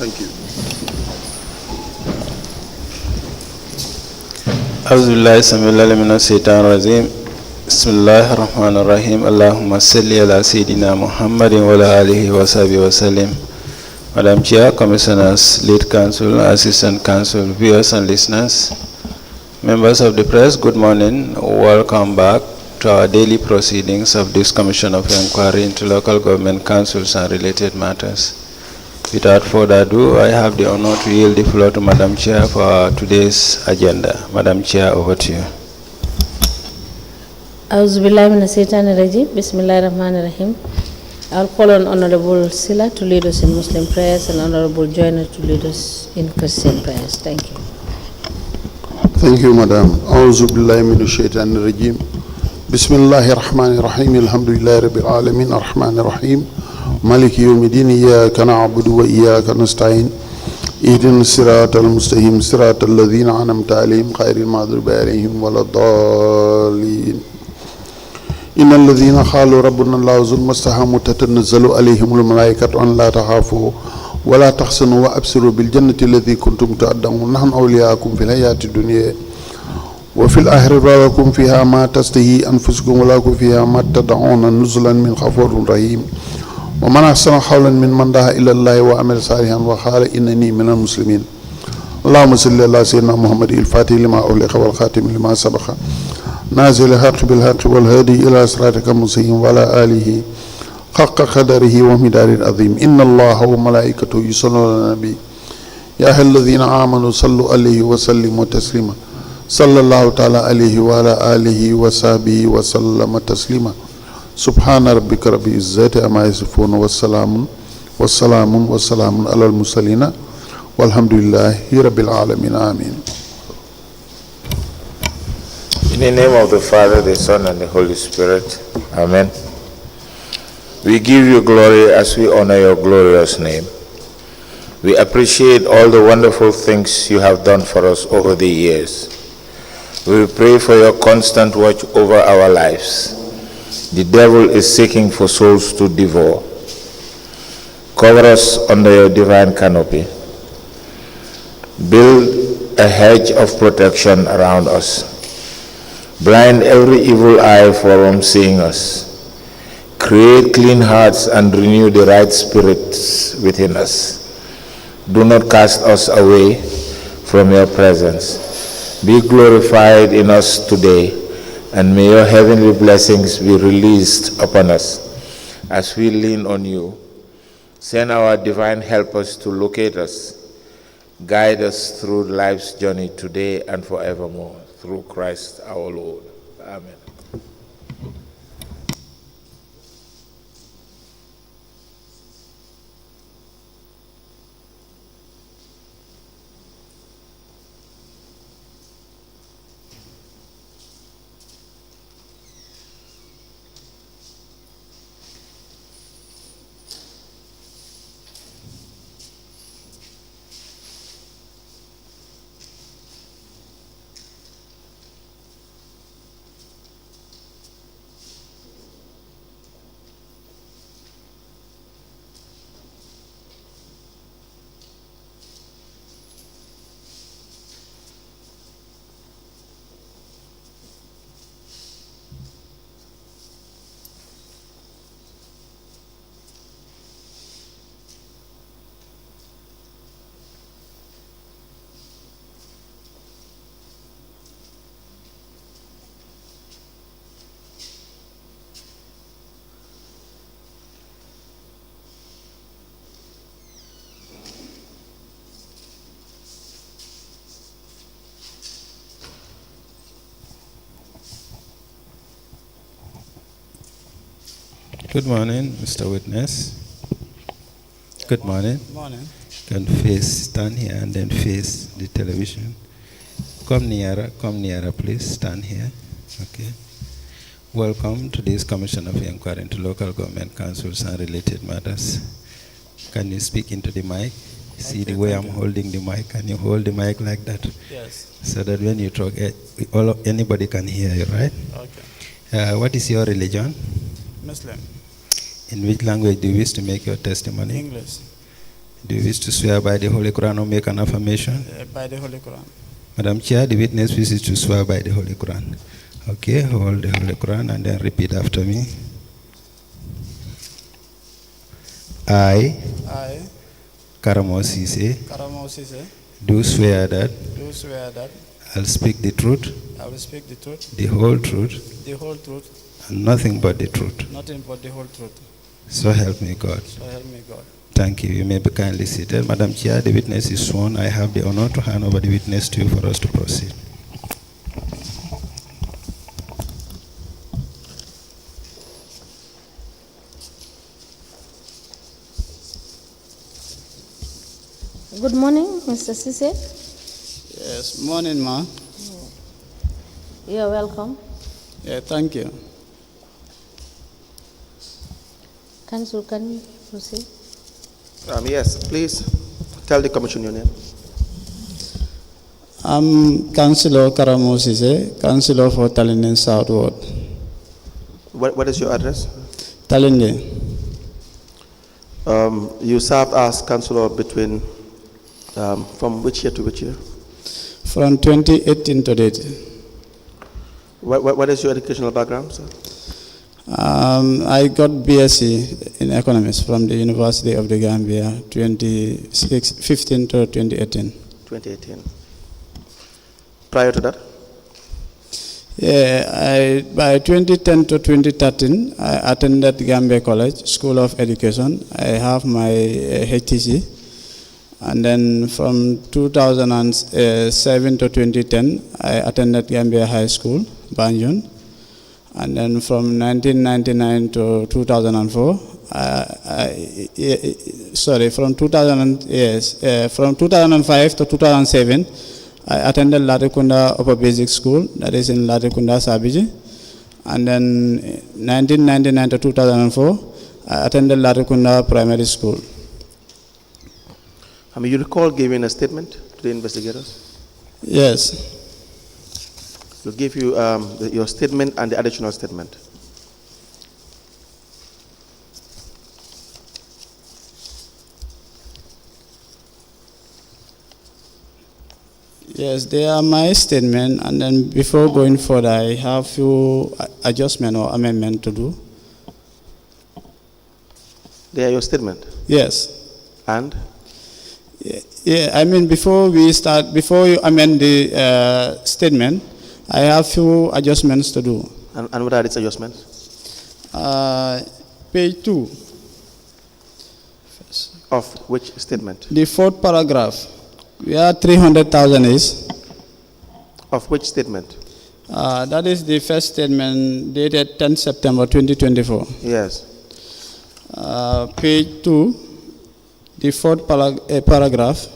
Thank you. Auzubillahi samil min ash-shaytanir rajim. Bismillahir rahmanir rahim. Allahumma salli ala Sayyidina Muhammadin wa ala alihi wa sahbihi wa sallim. Madam Chair, Commissioners, Lead Counsel, Assistant Counsel, viewers and listeners, members of the press, good morning. Welcome back to our daily proceedings of this Commission of Inquiry into Local Government Councils and related matters. Without further ado, I have the honor to yield the floor to Madam Chair for today's agenda. Madam Chair, over to you. Auzubillahi minash shaitanir rajim. Bismillahir rahmanir rahim. I'll call on Honorable Sila to lead us in Muslim prayers and Honorable Joyner to lead us in Christian prayers. Thank you. Thank you, Madam. Auzubillahi minash shaitanir rajim. Bismillahir rahmanir rahim. Alhamdulillahi rabbil alamin. Ar-rahmanir rahim. Maliki yawmiddin. Iyyaka na'budu wa iyyaka nasta'in. Ihdinas siratal mustaqim. Siratal ladzina an'amta 'alaihim ghayril maghdubi 'alaihim waladdallin. إن الذين قالوا ربنا الله ثم استقاموا تتنزل عليهم الملائكة أن لا تخافوا ولا تحزنوا وأبشروا بالجنة التي كنتم تدعون نحن أولياؤكم في الحياة الدنيا وفي الآخرة ولكم فيها ما تشتهي أنفسكم ولكم فيها ما تدعون نزلا من غفور رحيم ومن أحسن قولا ممن دعا إلى الله وعمل صالحا وقال إنني من المسلمين اللهم صل على سيدنا محمد الفاتح لما أغلق والخاتم لما سبق نازل الحق بالحق والهادي إلى صراطك المستقيم وعلى آله حق قدره ومقداره العظيم إن الله وملائكته يصلون على النبي يا أيها الذين آمنوا صلوا عليه وسلموا تسليما صلى الله تعالى عليه وعلى آله وصحبه وسلم تسليما سبحان ربك رب العزة عما يصفون والسلام على المرسلين والحمد لله رب العالمين آمين. In the name of the Father, the Son, and the Holy Spirit. Amen. We give you glory as we honor your glorious name. We appreciate all the wonderful things you have done for us over the years. We pray for your constant watch over our lives. The devil is seeking for souls to devour. Cover us under your divine canopy. Build a hedge of protection around us. Blind every evil eye from seeing us. Create clean hearts and renew the right spirits within us. Do not cast us away from your presence. Be glorified in us today, and may your heavenly blessings be released upon us as we lean on you. Send our divine helpers to locate us. Guide us through life's journey today and forevermore. Through Christ our Lord. Amen. Good morning, Mr. Witness. Good morning. Good morning. Stand here and then face the television. Come nearer, please. Stand here. Okay. Welcome to this Commission of Inquiry into Local Government Councils and related matters. Can you speak into the mic? See the way I'm holding the mic. Can you hold the mic like that? Yes. So that when you talk, anybody can hear you, right? Okay. What is your religion? Muslim. In which language do you wish to make your testimony? English. Do you wish to swear by the Holy Quran or make an affirmation? By the Holy Quran. Madam Chair, the witness wishes to swear by the Holy Quran. Okay, hold the Holy Quran and then repeat after me. I, Karamo Ceesay, do swear that I'll speak the truth, I will speak the truth, the whole truth, and nothing but the truth. nothing but the whole truth. So help me God. So help me God. Thank you. You may be kindly seated. Madam Chair, the witness is sworn. I have the honor to hand over the witness to you for us to proceed. Good morning, Mr. Ceesay. Yes, morning, ma. You're welcome. Yeah, thank you. Councilor, can you proceed? Yes, please tell the commission your name. I'm Councilor Karamo Ceesay, Councilor for Talinding South Ward. What is your address? Talinding. You served as councillor between, from which year to which year? From 2018 to date. What is your educational background, sir? I got BSc in economics from the University of the Gambia, 2015 to 2018. 2018. Prior to that? Yeah, by 2010 to 2013, I attended Gambia College, School of Education. I have my HTC. And then from 2007 to 2010, I attended Gambia High School, Banjul. And then from 1999 to 2004, from 2005 to 2007, I attended Latrikunda Upper Basic School, that is in Latrikunda, Sabiji. And then 1999 to 2004, I attended Latrikunda Primary School. You recall giving a statement to the investigators? Yes. To give you your statement and the additional statement. Yes, they are my statement, and then before going further, I have few adjustment or amendment to do. They are your statement? Yes. And? Yeah, I mean, before you amend the statement, I have few adjustments to do. And what are these adjustments? Page 2. Of which statement? The fourth paragraph, where 300,000 is. Of which statement? That is the first statement dated 10 September 2024. Yes. Page 2, the fourth paragraph.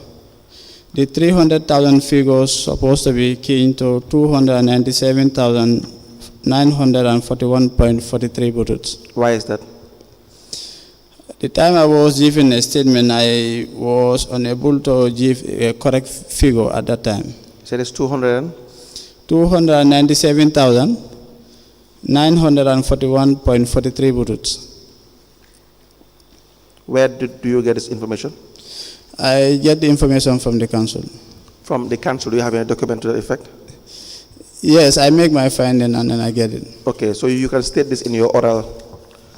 The 300,000 figures supposed to be key into 297,941.43 buttons. Why is that? The time I was giving a statement, I was unable to give a correct figure at that time. You said it's 297,941.43 buttons. Where do you get this information? I get the information from the council. From the council, do you have any document to that effect? Yes, I make my finding and then I get it. Okay, so you can state this in your oral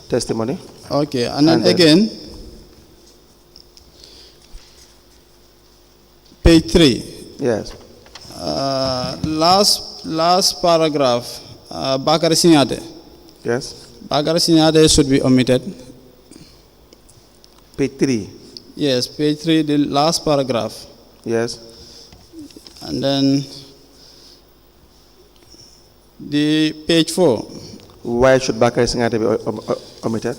testimony. Okay, and then again, page 3. Yes. Last paragraph, Bakari Sinyade. Yes. Bakari Sinyade should be omitted. Page 3. Yes, page 3, the last paragraph. Yes. And then the page 4. Why should Bakari Singate be omitted?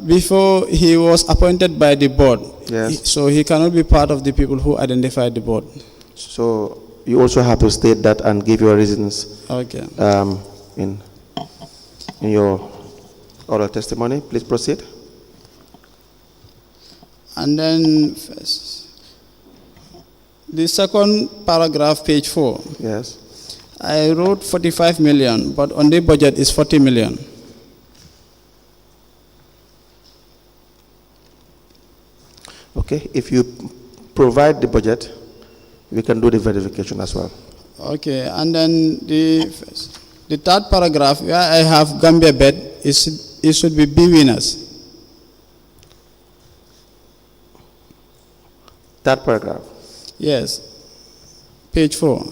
Before he was appointed by the board, yes. So he cannot be part of the people who identified the board. So you also have to state that and give your reasons. Okay. In your oral testimony, please proceed. And then the second paragraph, page 4. Yes. I wrote 45 million, but on the budget is 40 million. Okay, if you provide the budget, we can do the verification as well. Okay, and then the third paragraph where I have Gambia bed, it should be B winners. That paragraph. Yes, page 4.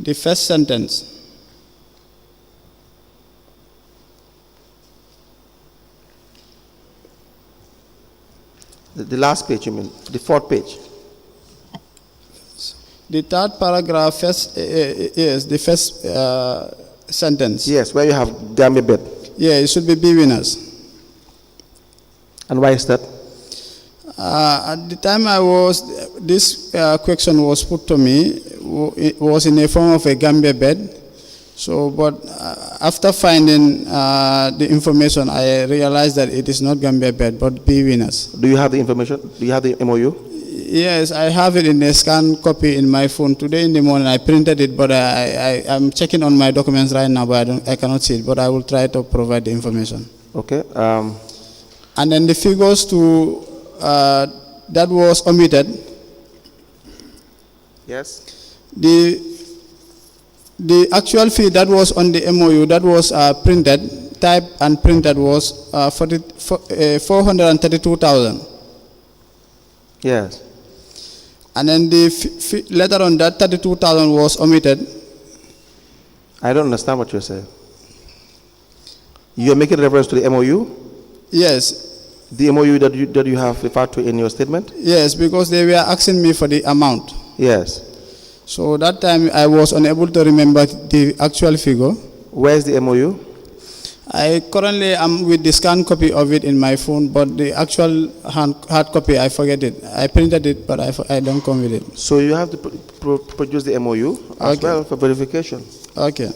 The first sentence. The last page, you mean? The fourth page? The third paragraph, yes, the first sentence. Yes, where you have Gambia bed. Yeah, it should be B winners. And why is that? At the time this question was put to me, it was in the form of a Gambia bed. So, but after finding the information, I realized that it is not Gambia bed, but B winners. Do you have the information? Do you have the MOU? Yes, I have it in a scanned copy in my phone. Today in the morning, I printed it, but I'm checking on my documents right now, but I cannot see it. But I will try to provide the information. Okay. And then the figures that was omitted. Yes. The actual fee that was on the MOU that was printed, typed and printed was 432,000. Yes. And then the later on that 32,000 was omitted. I don't understand what you're saying. You're making reference to the MOU? Yes. The MOU that you have referred to in your statement? Yes, because they were asking me for the amount. Yes. So that time I was unable to remember the actual figure. Where is the MOU? I currently am with the scanned copy of it in my phone, but the actual hard copy, I forget it. I printed it, but I don't come with it. So you have to produce the MOU as well for verification. Okay.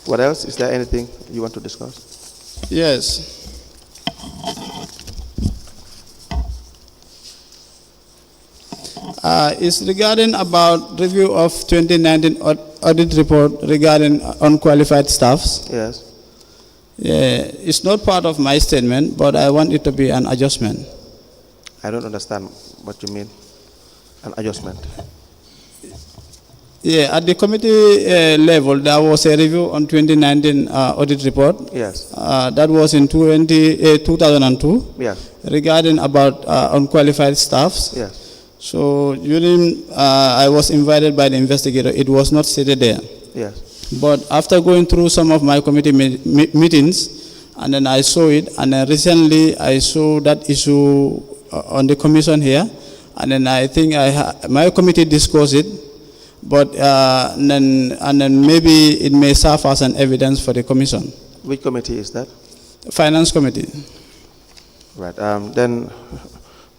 What else? Is there anything you want to discuss? Yes. It's regarding about review of 2019 audit report regarding unqualified staffs. Yes. Yeah, it's not part of my statement, but I want it to be an adjustment. I don't understand what you mean, an adjustment. Yeah, at the committee level, there was a review on 2019 audit report. Yes. That was in 2002. Yes. Regarding about unqualified staffs. Yes. So during, I was invited by the investigator. It was not stated there. Yes. But after going through some of my committee meetings, and then I saw it, and then recently I saw that issue on the commission here, and then I think my committee discussed it, but and then maybe it may serve as an evidence for the commission. Which committee is that? Finance committee. Right. Then,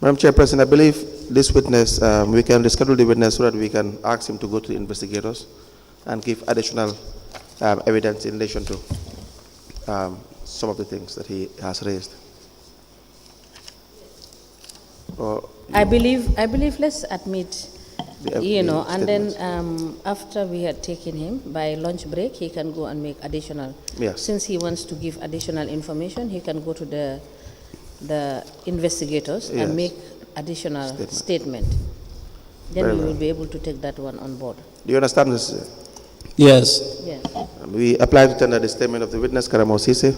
Madam Chairperson, I believe this witness, we can reschedule the witness so that we can ask him to go to the investigators and give additional evidence in relation to some of the things that he has raised. I believe let's admit, and then after we had taken him by lunch break, he can go and make additional. Yes. Since he wants to give additional information, he can go to the investigators and make additional statement. Then we will be able to take that one on board. Do you understand this? Yes. Yes. We apply to tender the statement of the witness, Karamo Ceesay.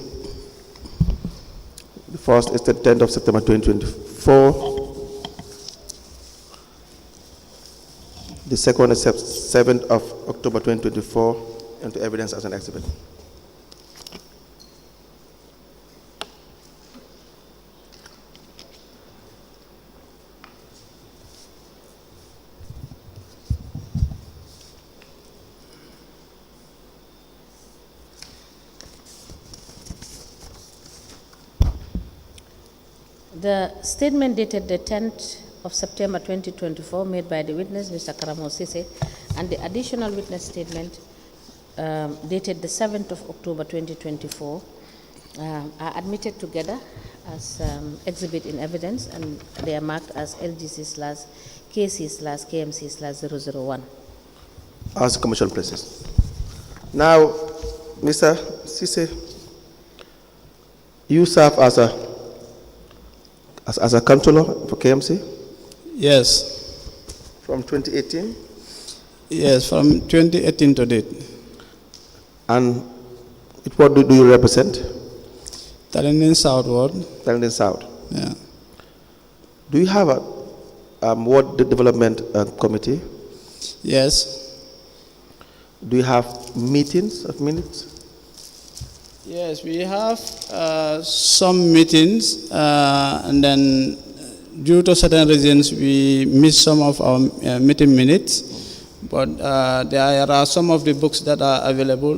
The first is the 10th of September 2024. The second is 7th of October 2024, into evidence as an exhibit. The statement dated the 10th of September 2024 made by the witness, Mr. Karamo Ceesay, and the additional witness statement dated the 7th of October 2024 are admitted together as exhibit in evidence, and they are marked as LGC/KC/KMC/001. As commission places. Now, Mr. Ceesay, You serve as a councilor for KMC Yes. from 2018, Yes, from 2018 to date. and what do you represent? Talending Southward. Talending South. Yeah. Do you have a ward development committee? Yes. Do you have meetings of minutes? Yes, we have some meetings, and then due to certain reasons, we miss some of our meeting minutes. But there are some of the books that are available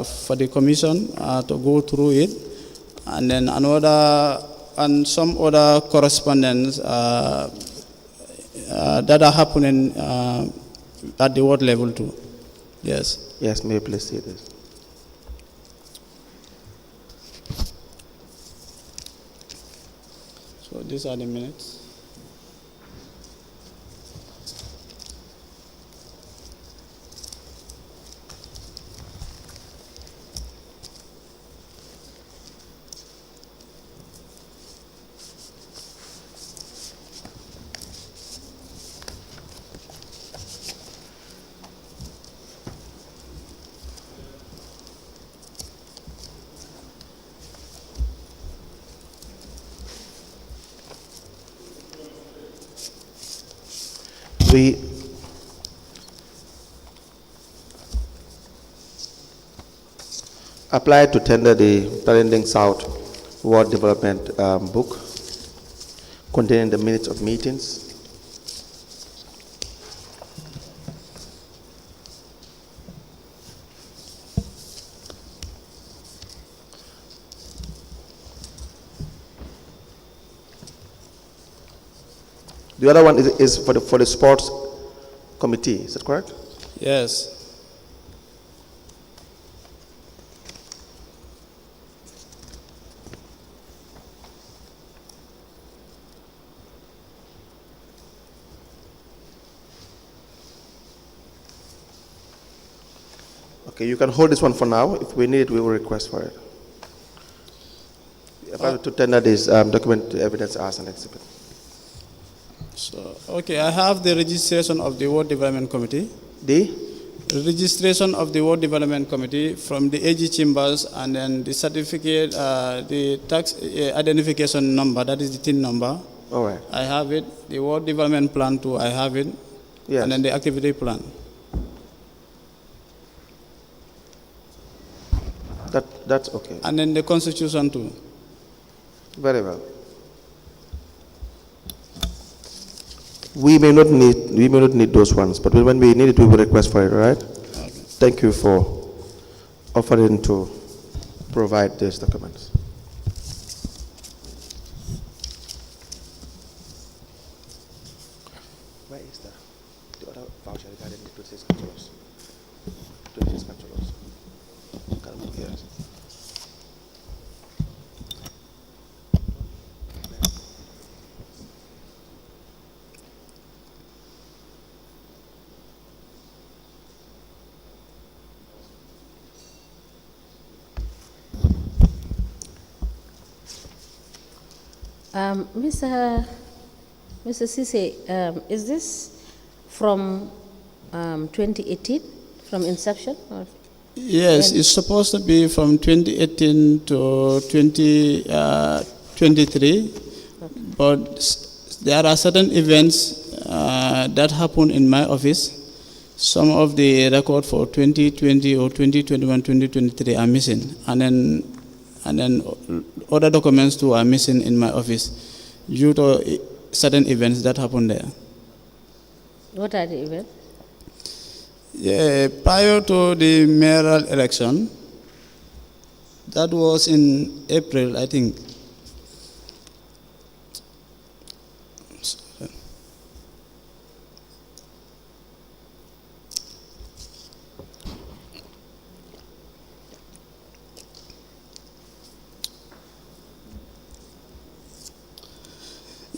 for the commission to go through it, and then some other correspondence that are happening at the ward level too. Yes. Yes, may I please see this? So these are the minutes. We applied to tender the Talending South Ward Development book containing the minutes of meetings. The other one is for the sports committee. Is that correct? Yes. Okay, you can hold this one for now. If we need it, we will request for it. About to tender this document evidence as an exhibit. So, okay, I have the registration of the Ward Development Committee. The Registration of the Ward Development Committee from the AG chambers, and then the certificate, the tax identification number, that is the TIN number. All right. I have it. The Ward Development Plan too, I have it. Yes. And then the activity plan. That's okay. And then the constitution too. Very well. We may not need those ones, but when we need it, we will request for it. All right? Okay. Thank you for offering to provide these documents. Where is the other voucher regarding the 26 councillors? 26 councillors. Karamo, yes. Mr. Ceesay, is this from 2018, from inception? Or Yes, it's supposed to be from 2018 to 2023, but there are certain events that happen in my office. Some of the record for 2020 or 2021, 2023 are missing, and then other documents too are missing in my office due to certain events that happened there. what are the events? Yeah, prior to the mayoral election, that was in April, I think.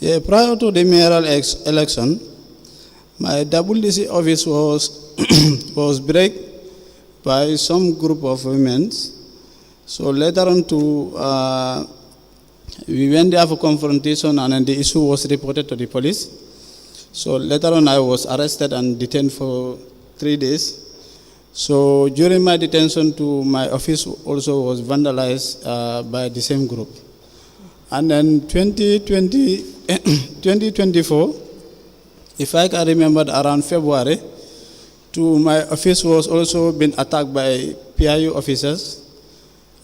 Yeah, prior to the mayoral election, my WDC office was was break by some group of women. So later on we went there for confrontation, and then the issue was reported to the police. So later on I was arrested and detained for 3 days. So during my detention too, my office also was vandalized by the same group. And then 2024, if I can remember, around February, my office was also been attacked by PIU officers.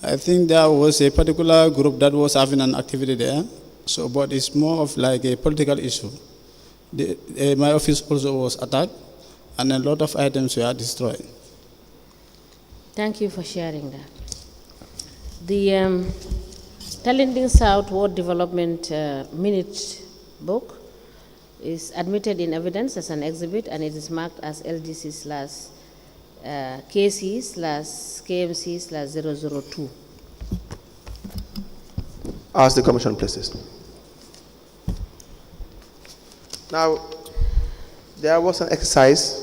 I think there was a particular group that was having an activity there. So, but it's more of like a political issue. My office also was attacked, and a lot of items were destroyed. Thank you for sharing that. The Talending South Ward Development Minute book is admitted in evidence as an exhibit, and it is marked as LGC/KC/KMC/002. Ask the commission, please. Now, there was an exercise,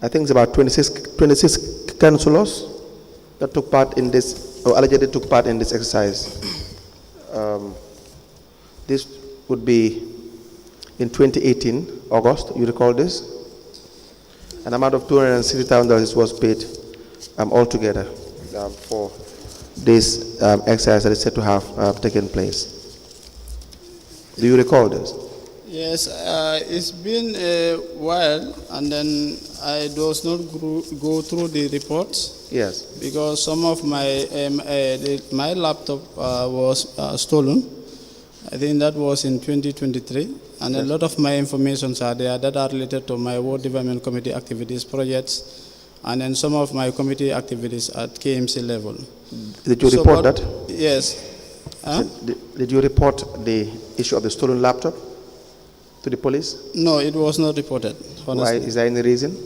I think it's about 26 councillors that took part in this, or allegedly took part in this exercise. This would be in 2018, August, you recall this? An amount of $260,000 was paid altogether for this exercise that is said to have taken place. Do you recall this? Yes, it's been a while, and then I does not go through the reports. Yes. Because some of my laptop was stolen. I think that was in 2023, and a lot of my informations are there that are related to my Ward Development Committee activities, projects, and then some of my committee activities at K.M.C level. Did you report that? Yes. Huh? Did you report the issue of the stolen laptop to the police? No, it was not reported, honestly. Why? Is there any reason?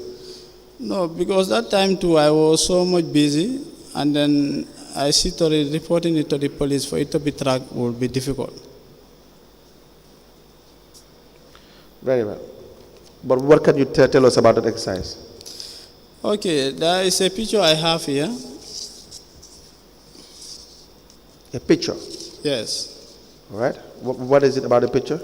No, because that time too I was so much busy, and then I see reporting it to the police for it to be tracked would be difficult. Very well. But what can you tell us about that exercise? Okay, there is a picture I have here. A picture? Yes. All right. What is it about the picture?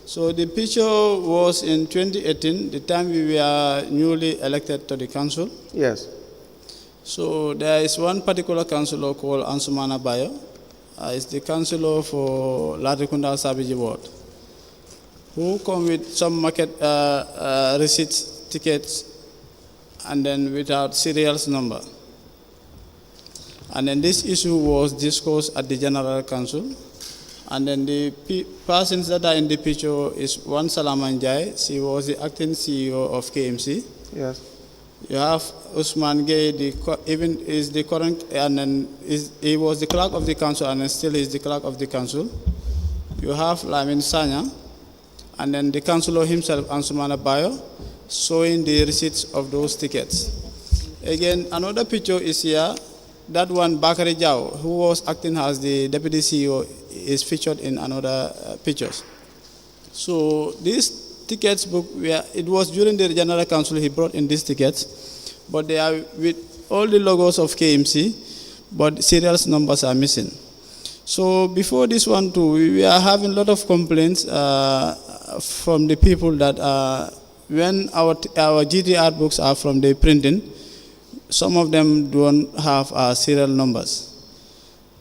So the picture was in 2018, the time we were newly elected to the council. Yes. So there is one particular councillor called Ansumana Bayo. It's the councillor for Latrikunda Sabiji Ward, who come with some market receipts, tickets, and then without serials number. And then this issue was discussed at the General Council. And then the persons that are in the picture is one Salamanjai. She was the acting CEO of K.M.C. Yes. You have Usman Gay, even is the current, and then he was the clerk of the council, and then still is the clerk of the council. You have Lamin Sanya, and then the councillor himself, Ansumana Bayo, showing the receipts of those tickets. Again, another picture is here. That one, Bakari Jao, who was acting as the deputy CEO, is featured in another pictures. So this tickets book, it was during the General Council he brought in these tickets, but they are with all the logos of KMC, but serials numbers are missing. So before this one too, we are having a lot of complaints from the people that when our GTR books are from the printing, some of them don't have serial numbers.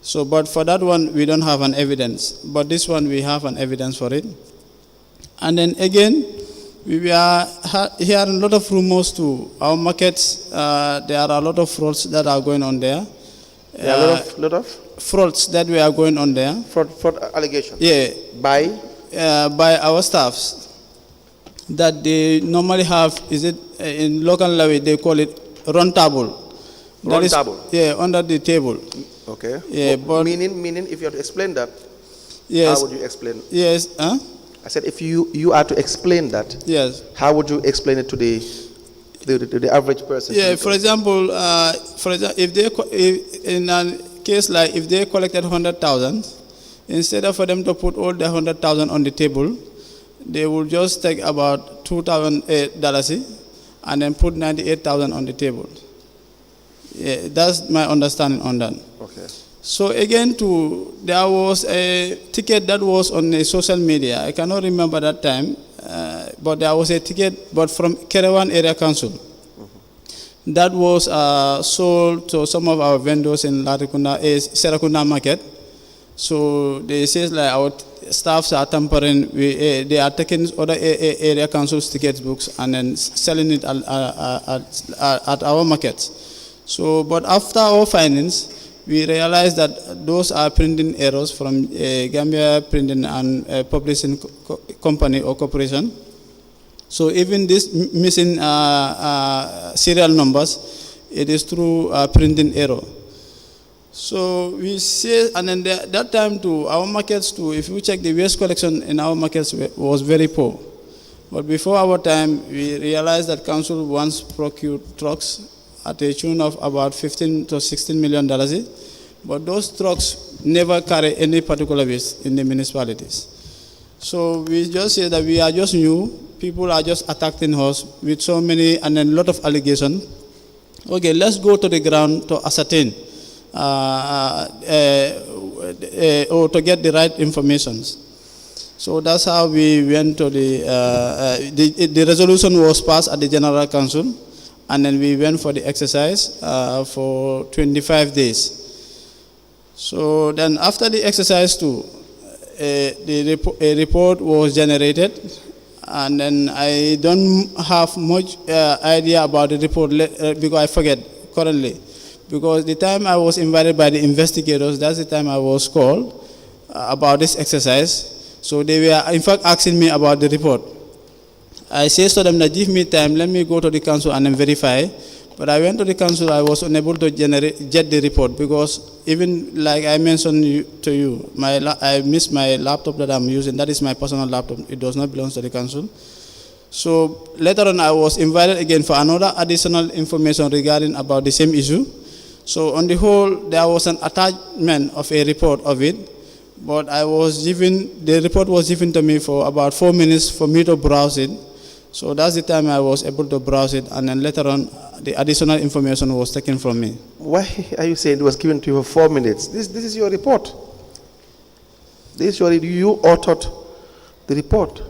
So, but for that one, we don't have an evidence. But this one, we have an evidence for it. And then again, we are hearing a lot of rumors too. Our markets, there are a lot of frauds that are going on there. There are a lot of frauds that we are going on there. Fraud allegations? Yeah. By our staffs. That they normally have, is it in local language, they call it run table. Run table? Yeah, under the table. Okay. Yeah, but meaning if you have to explain that, yes, how would you explain? Yes. Huh? I said if you are to explain that, yes, how would you explain it to the average person? Yeah, for example, if in a case like if they collected 100,000, instead of for them to put all the 100,000 on the table, they will just take about $2,000 and then put 98,000 on the table. Yeah, that's my understanding on that. Okay. So again, there was a ticket that was on the social media. I cannot remember that time, but there was a ticket, but from Kerewan Area Council. That was sold to some of our vendors in Serakunda Market. So they say like our staffs are tampering. They are taking other area council's ticket books and then selling it at our markets. So, but after our findings, we realized that those are printing errors from Gambia Printing and Publishing Company or Corporation. So even this missing serial numbers, it is through printing error. So we say, and then that time too, our markets too, if you check the waste collection in our markets was very poor. But before our time, we realized that council once procured trucks at a tune of about $15 to $16 million. But those trucks never carry any particular waste in the municipalities. So we just say that we are just new. People are just attacking us with so many and then a lot of allegations. Okay, let's go to the ground to ascertain or to get the right information. So that's how we went to the resolution was passed at the General Council, and then we went for the exercise for 25 days. So then after the exercise too, a report was generated, and then I don't have much idea about the report because I forget currently. Because the time I was invited by the investigators, that's the time I was called about this exercise. So they were in fact asking me about the report. I said to them that give me time, let me go to the council and then verify. But I went to the council, I was unable to get the report because even like I mentioned to you, I missed my laptop that I'm using. That is my personal laptop. It does not belong to the council. So later on, I was invited again for another additional information regarding about the same issue. So on the whole, there was an attachment of a report of it, but the report was given to me for about 4 minutes for me to browse it. So that's the time I was able to browse it, and then later on, the additional information was taken from me. Why are you saying it was given to you for 4 minutes? This is your report. You authored the report.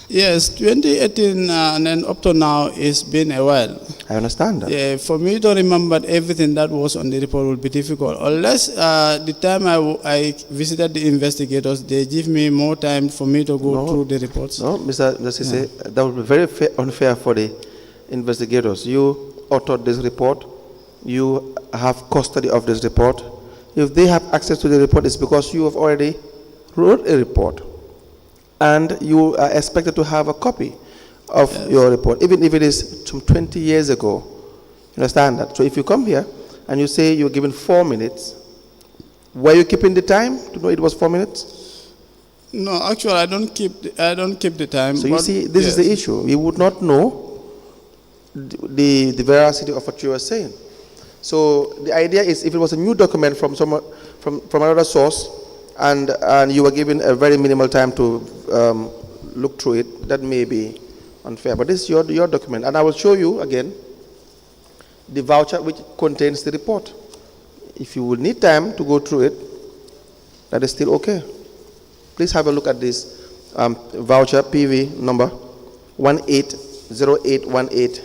Yes, 2018 and then up to now, it's been a while. I understand that. Yeah, for me to remember everything that was on the report would be difficult. Unless the time I visited the investigators, they give me more time for me to go through the reports. No, Mr. Ceesay, that would be very unfair for the investigators. You authored this report. You have custody of this report. If they have access to the report, it's because you have already wrote a report. And you are expected to have a copy of your report, even if it is from 20 years ago. You understand that? So if you come here and you say you're given 4 minutes, were you keeping the time to know it was 4 minutes? No, actually, I don't keep the time. So you see, this is the issue. You would not know the veracity of what you are saying. So the idea is, if it was a new document from another source, and you were given a very minimal time to look through it, that may be unfair. But this is your document. And I will show you again the voucher which contains the report. If you will need time to go through it, that is still okay. Please have a look at this voucher, PV number 180818.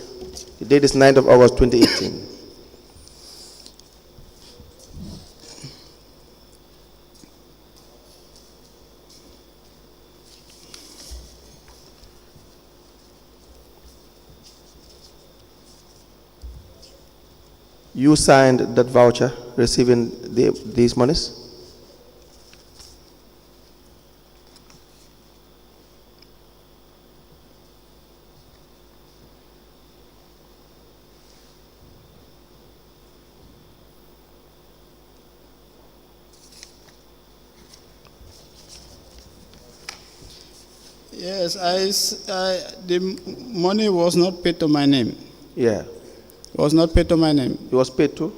The date is 9th of August 2018. You signed that voucher receiving these monies? Yes, the money was not paid to my name. Yeah. It was not paid to my name. It was paid to?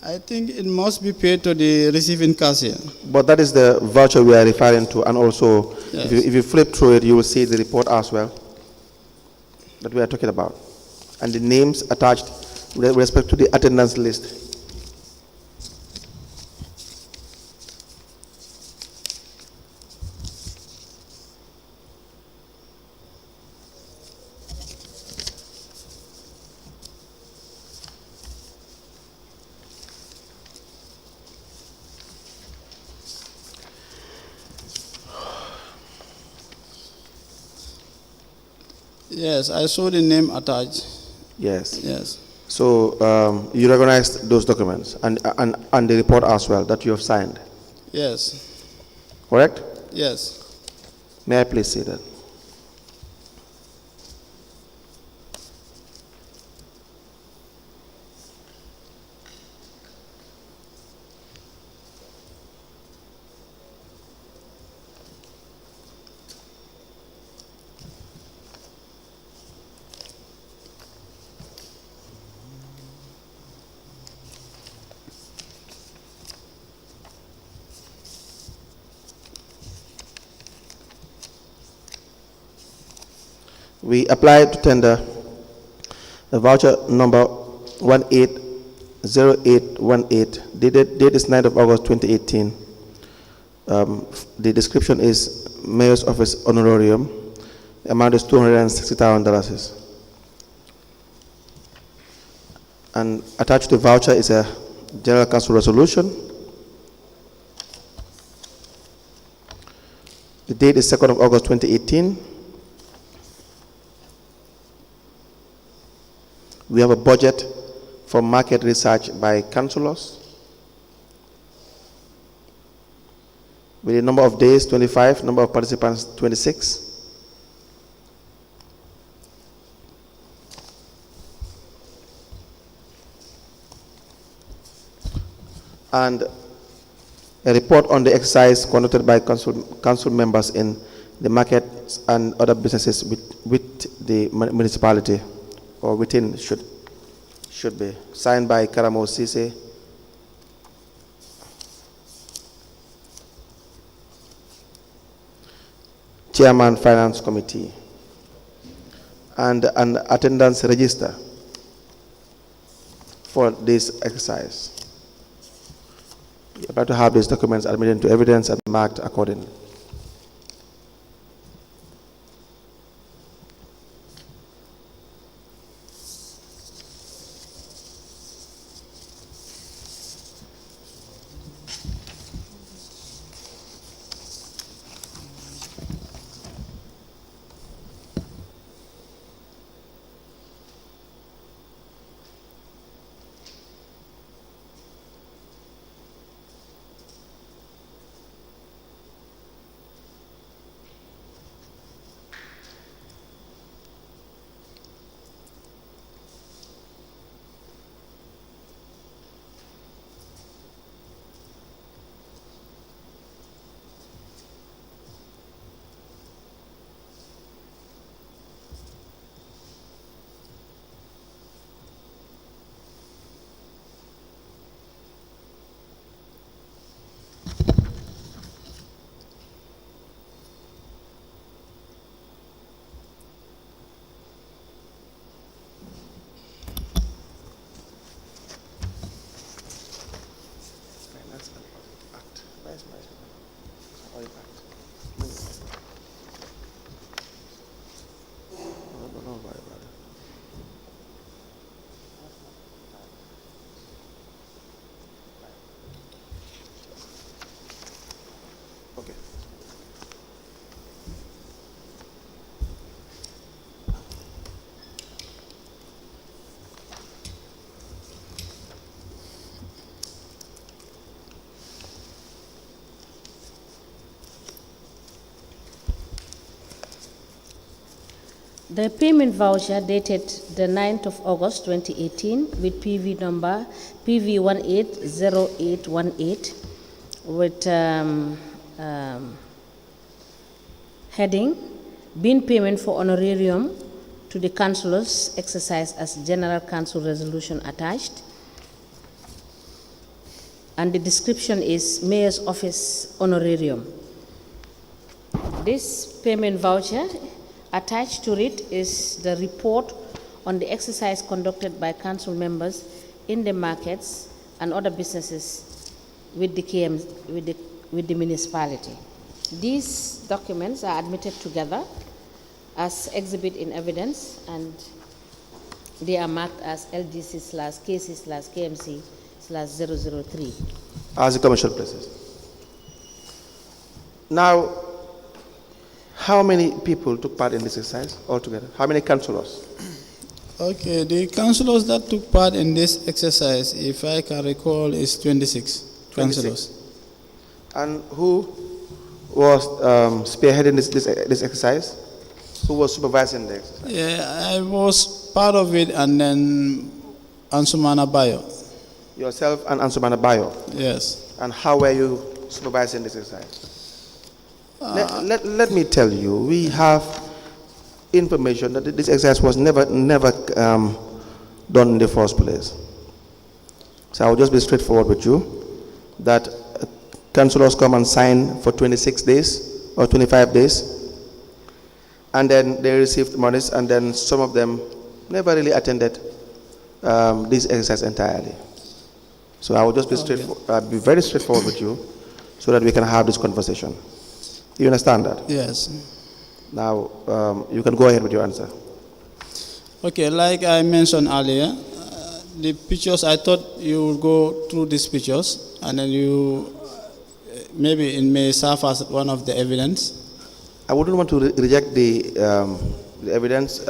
I think it must be paid to the receiving cashier. But that is the voucher we are referring to, and also, Yes. if you flip through it, you will see the report as well that we are talking about, and the names attached with respect to the attendance list. Yes, I saw the name attached. Yes. Yes. So you recognize those documents and the report as well that you have signed, Yes. correct? Yes. May I please see that? We applied to tender the voucher number 180818, date is 9th of August 2018. The description is Mayor's Office Honorarium. The amount is $260,000. And attached to the voucher is a General Council resolution. The date is 2nd of August 2018. We have a budget for market research by councillors with a number of days 25, number of participants 26. And a report on the exercise conducted by council members in the markets and other businesses with the municipality, or within, should be signed by Karamo, Ceesay, Chairman Finance Committee, and an attendance register for this exercise. We are about to have these documents admitted into evidence and marked accordingly. The payment voucher dated the 9th of August 2018 with PV number PV180818 with heading Bin payment for honorarium to the councillors exercised as General Council resolution attached. and the description is Mayor's Office Honorarium. This payment voucher, attached to it is the report on the exercise conducted by council members in the markets and other businesses with the municipality. These documents are admitted together as exhibit in evidence, and they are marked as LGC/KC/KMC/003. As the Commission places. Now, how many people took part in this exercise altogether? How many councillors? Okay, the councillors that took part in this exercise, if I can recall, is 26 councillors. And who was spearheading this exercise? Who was supervising the exercise? Yeah, I was part of it, and then Ansumana Bayo. Yourself and Ansumana Bayo. Yes. And how were you supervising this exercise? Let me tell you, we have information that this exercise was never done in the first place. So I will just be straightforward with you, that councillors come and sign for 26 days or 25 days, and then they received monies, and then some of them never really attended this exercise entirely. So I will just be be very straightforward with you, so that we can have this conversation. You understand that? Yes. Now, you can go ahead with your answer. Okay, like I mentioned earlier, the pictures, I thought you would go through these pictures, and then maybe it may serve as one of the evidence. I wouldn't want to reject the evidence,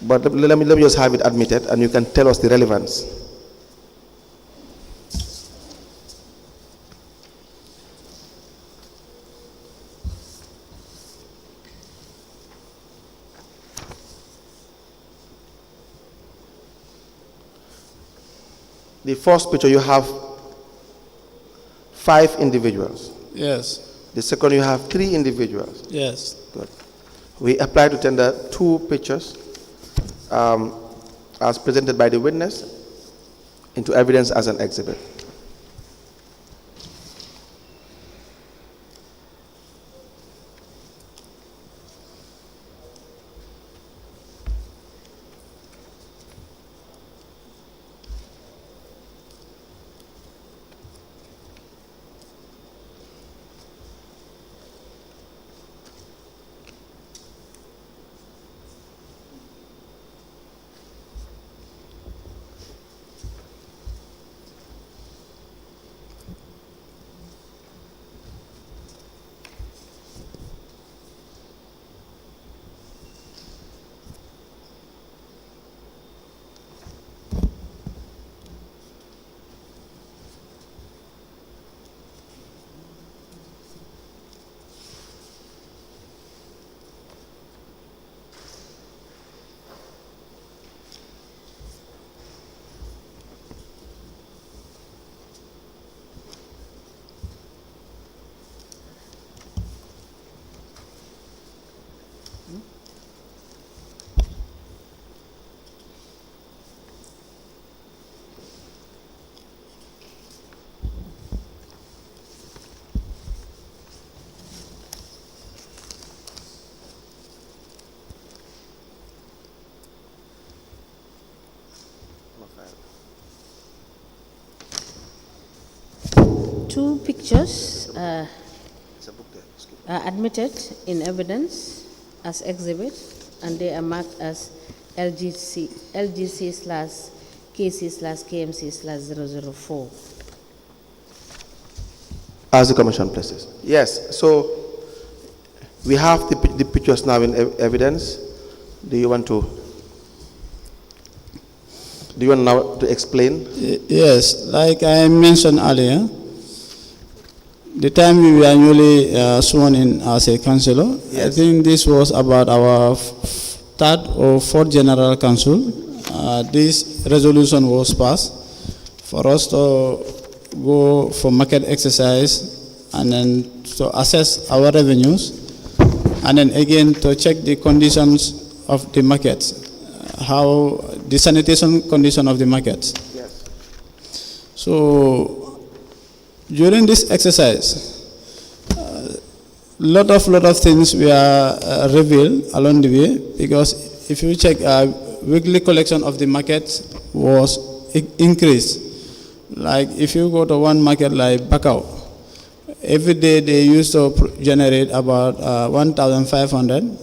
but let me just have it admitted, and you can tell us the relevance. The first picture, you have 5 individuals. Yes. The second, you have 3 individuals. Yes. Good. We apply to tender 2 pictures as presented by the witness into evidence as an exhibit. Two pictures are admitted in evidence as exhibit, and they are marked as LGC/KC/KMC/004. As the Commission places. Yes, so we have the pictures now in evidence. Do you want now to explain? Yes, like I mentioned earlier, the time we were newly sworn in as a councillor, Yes. I think this was about our 3rd or 4th general council. This resolution was passed for us to go for market exercise, and then to assess our revenues, and then again to check the conditions of the markets, how the sanitation condition of the markets. Yes. So during this exercise, lot of things were revealed along the way, because if you check, weekly collection of the market was increased. Like if you go to one market like Bakau, every day they used to generate about 1,500,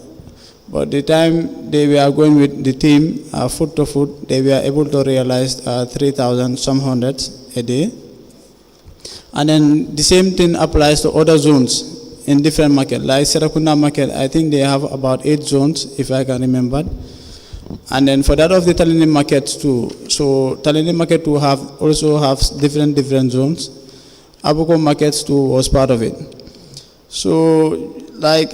but the time they were going with the team foot to foot, they were able to realize 3,000 some hundreds a day. And then the same thing applies to other zones in different markets. Like Serakunda market, I think they have about 8 zones, if I can remember. And then for that of the Talini markets too. So Talini market too also have different zones. Abuko markets too was part of it. So like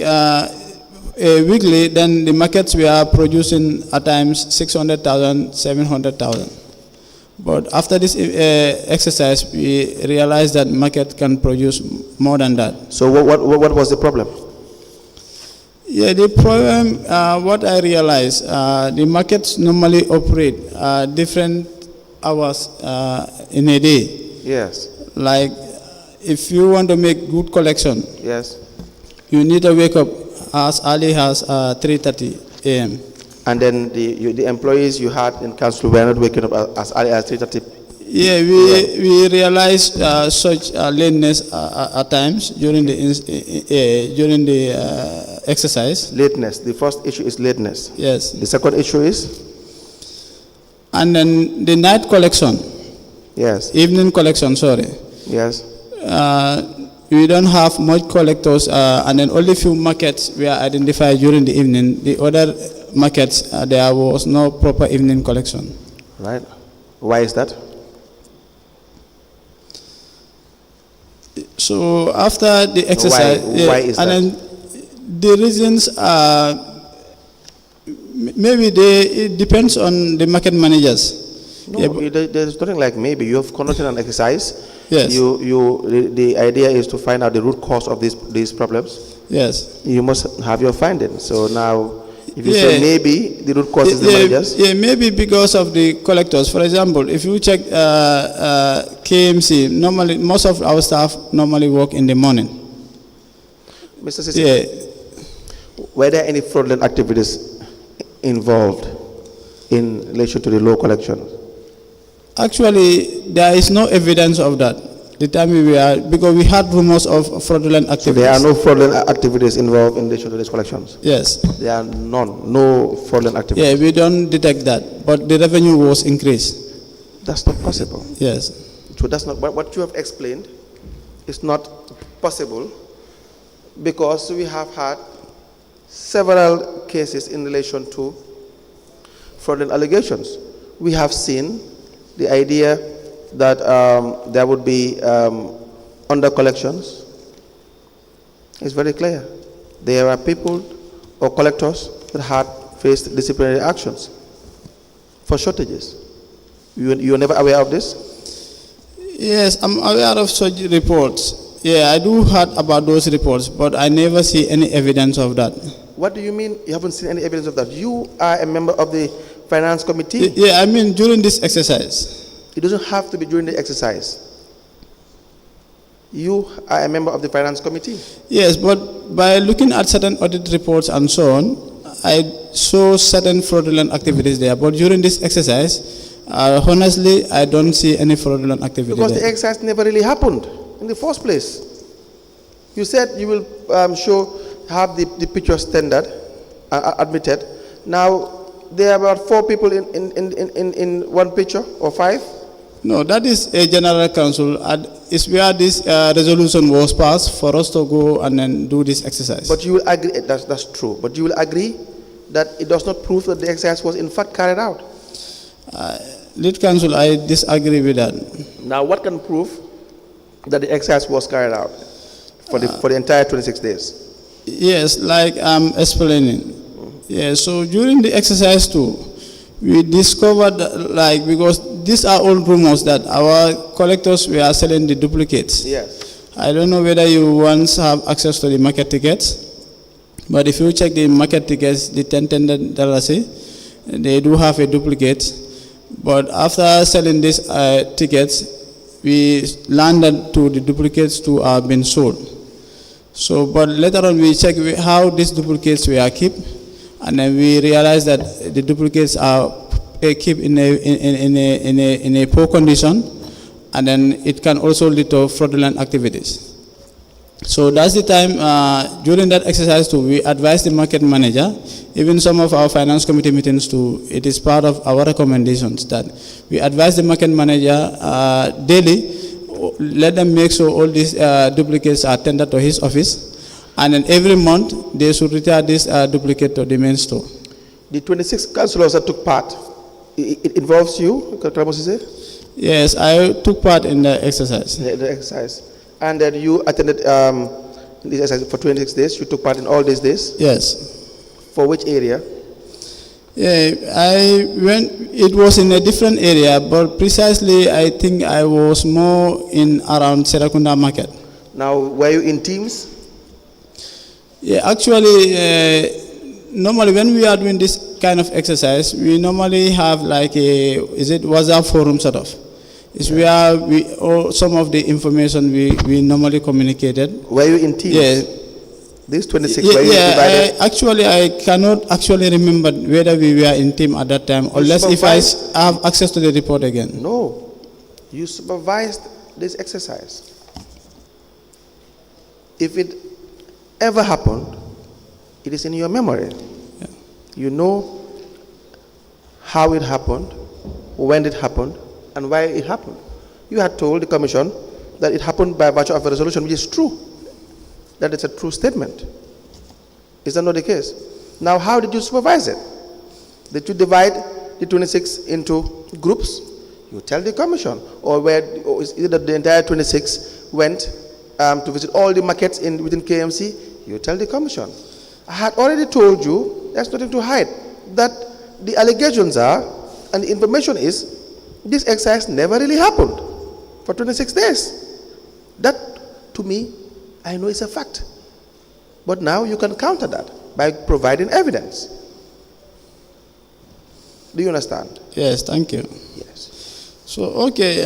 weekly, then the markets we are producing at times 600,000, 700,000. But after this exercise, we realized that market can produce more than that. So what was the problem? Yeah, the problem, what I realized, the markets normally operate different hours in a day. Yes. Like if you want to make good collection, Yes. you need to wake up as early as 3:30 a.m. And then the employees you had in council were not waking up as early as 3:30. Yeah, we realized such lateness at times during the exercise. Lateness. The first issue is lateness. Yes. The second issue is? And then the night collection. Yes. Evening collection, sorry. Yes. We don't have much collectors, and then only few markets were identified during the evening. The other markets, there was no proper evening collection. Right. Why is that? So after the exercise, Why is and that? then the reasons are maybe it depends on the market managers. No, Yeah, there's nothing like maybe. You have conducted an exercise. Yes. The idea is to find out the root cause of these problems. Yes. You must have your findings. So now, if you Yeah. say maybe the root cause is the managers. Yeah, maybe because of the collectors. For example, if you check K.M.C, normally most of our staff normally work in the morning. Mr. Ceesay, Yeah. were there any fraudulent activities involved in relation to the low collection? Actually, there is no evidence of that. The time we were, because we had rumors of fraudulent So activities. there are no fraudulent activities involved in relation to these collections? Yes. There are none, no fraudulent Yeah, activities? we don't detect that, but the revenue was increased. That's not possible. Yes. So that's not, what you have explained is not possible, because we have had several cases in relation to fraudulent allegations. We have seen the idea that there would be under collections. It's very clear. There are people or collectors that had faced disciplinary actions for shortages. You are never aware of this? Yes, I'm aware of such reports. Yeah, I do heard about those reports, but I never see any evidence of that. What do you mean you haven't seen any evidence of that? You are a member of the finance committee. Yeah, I mean during this exercise. It doesn't have to be during the exercise. You are a member of the finance committee. Yes, but by looking at certain audit reports and so on, I saw certain fraudulent activities there. But during this exercise, honestly, I don't see any fraudulent activity Because there. the exercise never really happened in the first place. You said you will have the picture standard admitted. Now, there are about 4 people in one picture, or 5. No, that is a general council. It's where this resolution was passed for us to go and then do this exercise. But you will agree, that's true, but you will agree that it does not prove that the exercise was in fact carried out. Lead council, I disagree with that. Now, what can prove that the exercise was carried out for the entire 26 days? Yes, like I'm explaining. Yeah, so during the exercise too, we discovered, like, because these are all rumors that our collectors were selling the duplicates. Yes. I don't know whether you once have access to the market tickets, but if you check the market tickets, the $10, they do have a duplicate. But after selling these tickets, we learned that the duplicates too are being sold. So, but later on we checked how these duplicates were kept, and then we realized that the duplicates are kept in a poor condition, and then it can also lead to fraudulent activities. So that's the time, during that exercise too, we advised the market manager, even some of our finance committee meetings too, it is part of our recommendations that we advise the market manager daily, let them make sure all these duplicates are tendered to his office, and then every month they should return this duplicate to the main store. The 26 councillors that took part, it involves you, Karamo Ceesay? Yes, I took part in the exercise. The exercise. And then you attended this exercise for 26 days. You took part in all these days? Yes. For which area? Yeah, it was in a different area, but precisely I think I was more in around Serakunda market. Now, were you in teams? Yeah, actually, normally when we are doing this kind of exercise, we normally have like WhatsApp forum sort of. It's where some of the information we normally communicated. Were you in teams? Yeah. These 26 were you divided? I cannot actually remember whether we were in team at that time, unless if I have access to the report again. No. You supervised this exercise. If it ever happened, it is in your memory. Yeah. You know how it happened, when it happened, and why it happened. You had told the commission that it happened by virtue of a resolution, which is true. That is a true statement. Is that not the case? Now, how did you supervise it? Did you divide the 26 into groups? You tell the commission. Or is it that the entire 26 went to visit all the markets within K.M.C? You tell the commission. I had already told you, there's nothing to hide, that the allegations are, and the information is, this exercise never really happened for 26 days. That, to me, I know it's a fact. But now you can counter that by providing evidence. Do you understand? Yes, thank you. Yes. So, okay,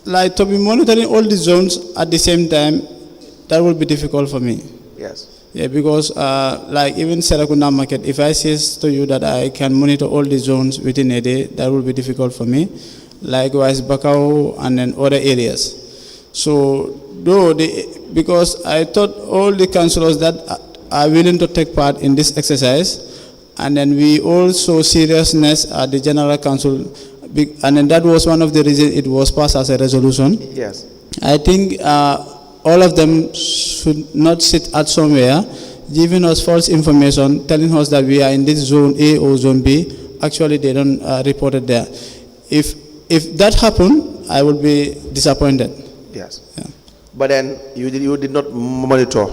like to be monitoring all the zones at the same time, that will be difficult for me. Yes. Yeah, because like even Serakunda market, if I say to you that I can monitor all the zones within a day, that will be difficult for me. Likewise, Bakau and then other areas. So, because I thought all the councillors that are willing to take part in this exercise, and then we also seriousness at the General Council, and then that was one of the reasons it was passed as a resolution. Yes. I think all of them should not sit at somewhere giving us false information, telling us that we are in this zone A or zone B. Actually, they don't report it there. If that happened, I would be disappointed. Yes. Yeah. But then you did not monitor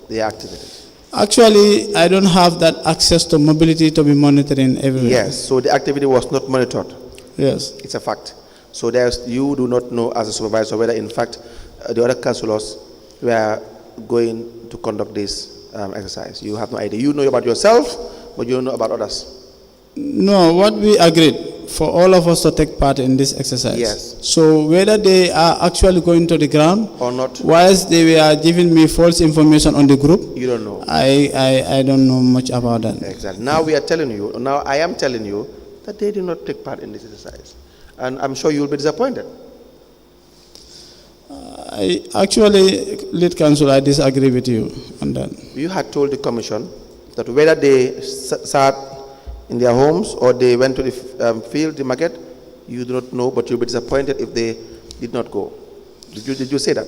the activities. Actually, I don't have that access to mobility to be monitoring everywhere. Yes. So the activity was not monitored. Yes. It's a fact. So you do not know as a supervisor whether in fact the other councillors were going to conduct this exercise. You have no idea. You know about yourself, but you don't know about others. No, what we agreed for all of us to take part in this exercise. Yes. So whether they are actually going to the ground or not, whilst they were giving me false information on the group, you don't know. I don't know much about that. Exactly. Now I am telling you that they did not take part in this exercise. And I'm sure you will be disappointed. I actually, lead council, I disagree with you on that. You had told the commission that whether they sat in their homes or they went to the field, the market, you do not know, but you'll be disappointed if they did not go. Did you say that?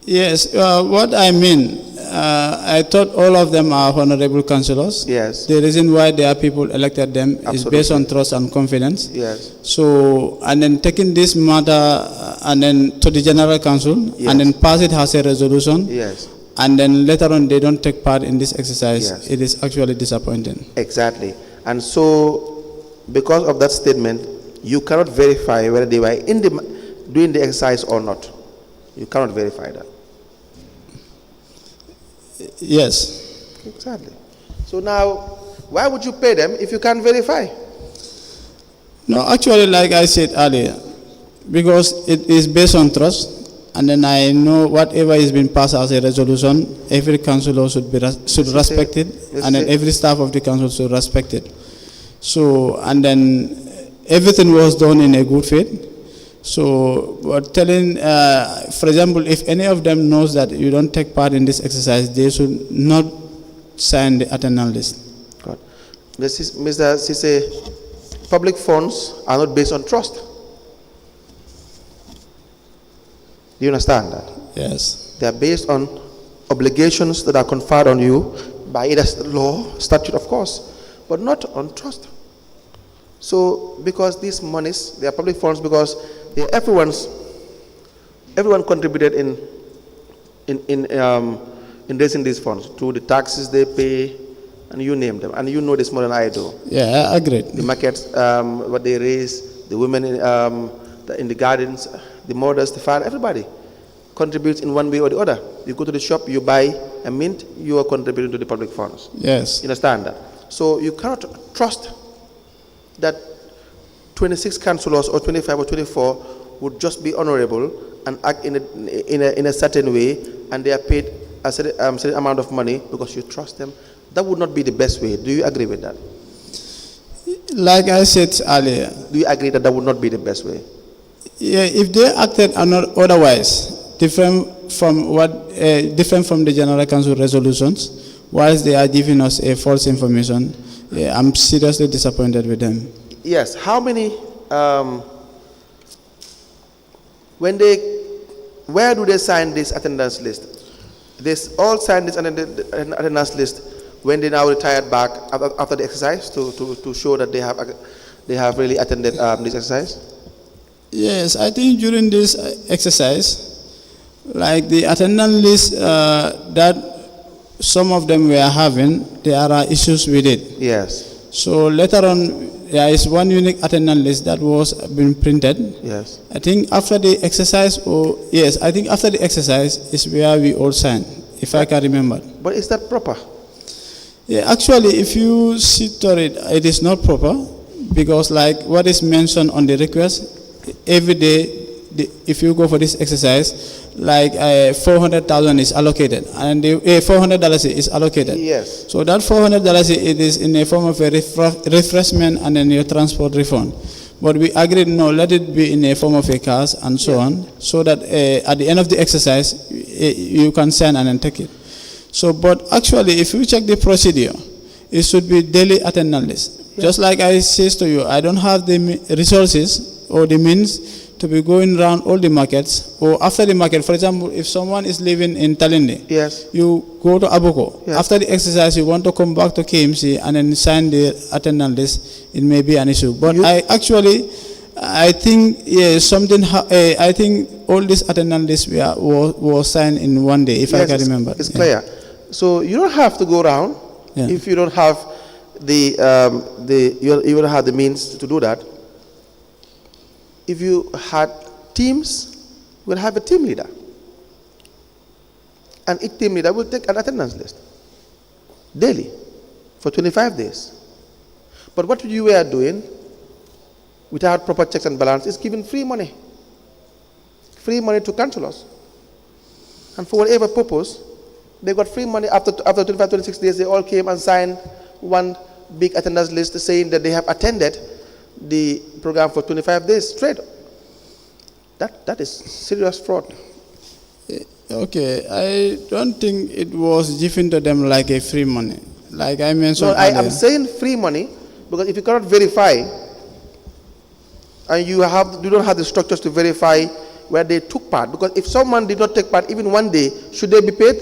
Yes. What I mean, I thought all of them are honorable councillors. Yes. The reason why their people elected them is based on trust and confidence. Yes. So, and then taking this matter and then to the General Council, yes, and then pass it as a resolution. Yes. And then later on they don't take part in this exercise. Yes. It is actually disappointing. Exactly. And so, because of that statement, you cannot verify whether they were doing the exercise or not. You cannot verify that. Yes. Exactly. So now, why would you pay them if you can't verify? No, actually, like I said earlier, Because it is based on trust, and then I know whatever is being passed as a resolution, every councillor should respect it, and then every staff of the council should respect it. So, and then everything was done in a good faith. So, but telling, for example, if any of them knows that you don't take part in this exercise, they should not sign the attendance list. God. Mr. Ceesay, public funds are not based on trust. Do you understand that? Yes. They are based on obligations that are conferred on you by either law, statute, of course, but not on trust. So, because these monies, they are public funds, because everyone contributed in raising these funds through the taxes they pay, and you name them, and you know this more than I do. Yeah, I agree. The markets, what they raise, the women in the gardens, the mothers, the father, everybody contributes in one way or the other. You go to the shop, you buy a mint, you are contributing to the public funds. Yes. You understand that? So you cannot trust that 26 councillors or 25 or 24 would just be honorable and act in a certain way, and they are paid a certain amount of money because you trust them. That would not be the best way. Do you agree with that? Like I said earlier. Do you agree that that would not be the best way? Yeah, if they acted otherwise, different from the General Council resolutions, whilst they are giving us a false information, I'm seriously disappointed with them. Yes. How many? Where do they sign this attendance list? They all sign this attendance list when they now retired back after the exercise to show that they have really attended this exercise. Yes, I think during this exercise, like the attendance list that some of them were having, there are issues with it. Yes. So later on, there is one unique attendance list that was been printed. Yes. I think after the exercise, I think after the exercise is where we all sign, if I can remember. But is that proper? Yeah, actually, if you see to it, it is not proper, because like what is mentioned on the request, every day, if you go for this exercise, like 400,000 is allocated, and the $400 is allocated. Yes. So that $400 it is in a form of a refreshment and then your transport refund. But we agreed, no, let it be in a form of a cash and so on, so that at the end of the exercise, you can sign and then take it. So, but actually, if you check the procedure, it should be daily attendance list. Yeah. Just like I says to you, I don't have the resources or the means to be going around all the markets, or after the market. For example, if someone is living in Talinde, yes, you go to Abuko. Yes. After the exercise, you want to come back to K.M.C. and then sign the attendance list, it may be an issue. But I think I think all these attendance lists were signed in one day, if I can remember. It's clear. So you don't have to go around if you don't have you don't have the means to do that. If you had teams, we'll have a team leader. And each team leader will take an attendance list daily for 25 days. But what you were doing without proper checks and balance is giving free money to councillors. And for whatever purpose, they got free money after 25, 26 days. They all came and signed one big attendance list saying that they have attended the program for 25 days straight. That is serious fraud. Okay, I don't think it was given to them like a free money. Like I mentioned earlier. I am saying free money because if you cannot verify and you don't have the structures to verify where they took part, because if someone did not take part even one day, should they be paid?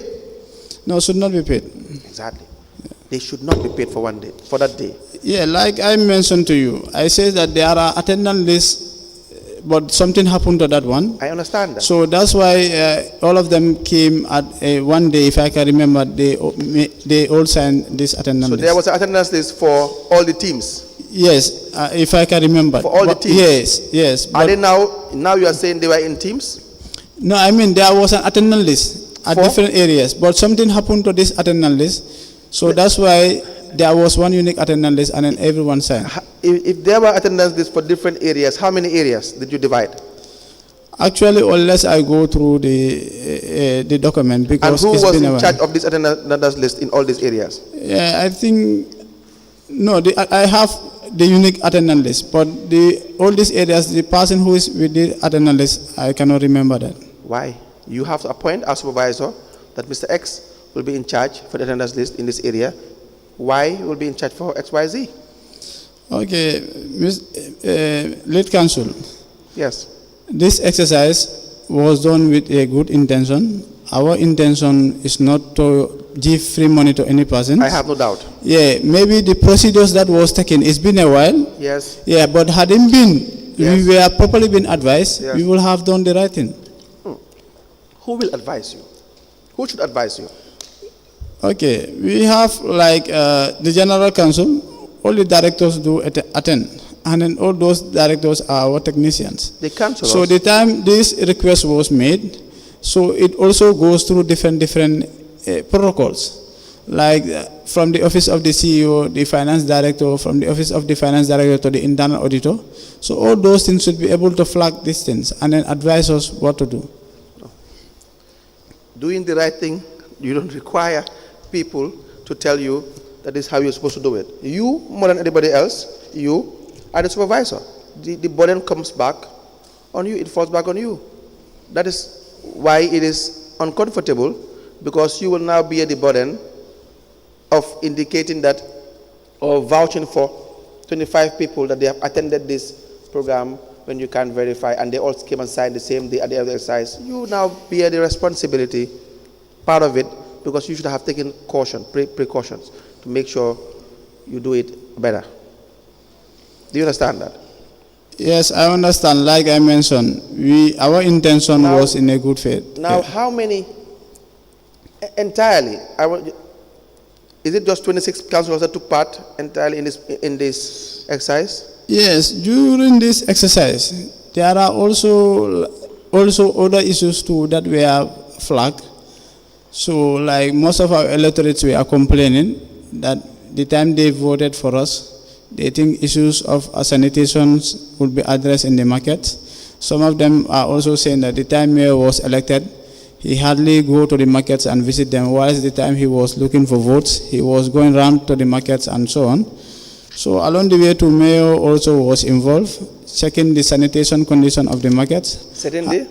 No, should not be paid. Exactly. Yeah. They should not be paid for one day, for that day. Yeah, like I mentioned to you, I say that there are attendance lists, but something happened to that one. I understand that. So that's why all of them came at one day, if I can remember, they all signed this attendance list. So there was an attendance list for all the teams? Yes, if I can remember. For all the teams? Yes. Are they now you are saying they were in teams? No, I mean there was an attendance list at different areas, but something happened to this attendance list, so that's why there was one unique attendance list and then everyone signed. If there were attendance lists for different areas, how many areas did you divide? Actually, unless I go through the document, And because who it's was been a in while. charge of this attendance list in all these areas? Yeah, I think, no, I have the unique attendance list, but all these areas, the person who is with the attendance list, I cannot remember that. Why? You have to appoint a supervisor that Mr. X will be in charge for the attendance list in this area. Y will be in charge for XYZ. Okay, lead counsel, Yes. this exercise was done with a good intention. Our intention is not to give free money to any person. I have no doubt. Yeah, maybe the procedures that was taken, it's been a while. Yes. Yeah, but hadn't been, Yes. we were properly been advised, Yes. we will have done the right thing. Who will advise you? Who should advise you? Okay, we have like the general council, all the directors do attend, and then all those directors are our technicians. The councillors. So the time this request was made, so it also goes through different protocols, like from the office of the CEO, the finance director, from the office of the finance director to the internal auditor. So all those things should be able to flag these things and then advise us what to do. Doing the right thing, you don't require people to tell you that is how you're supposed to do it. You, more than anybody else, you are the supervisor. The burden comes back on you, it falls back on you. That is why it is uncomfortable, because you will now bear the burden of indicating that or vouching for 25 people that they have attended this program when you can't verify, and they all came and signed the same day at the other exercise. You now bear the responsibility, part of it, because you should have taken precautions to make sure you do it better. Do you understand that? Yes, I understand. Like I mentioned, our intention was in a good faith. Now, Yeah. how many entirely? Is it just 26 councillors that took part entirely in this exercise? Yes, during this exercise, there are also other issues too that were flagged. So, like most of our electorates were complaining that the time they voted for us, they think issues of sanitation would be addressed in the market. Some of them are also saying that the time mayor was elected, he hardly go to the markets and visit them, whilst the time he was looking for votes, he was going around to the markets and so on. So along the way to mayor also was involved, checking the sanitation condition of the markets. Certainly.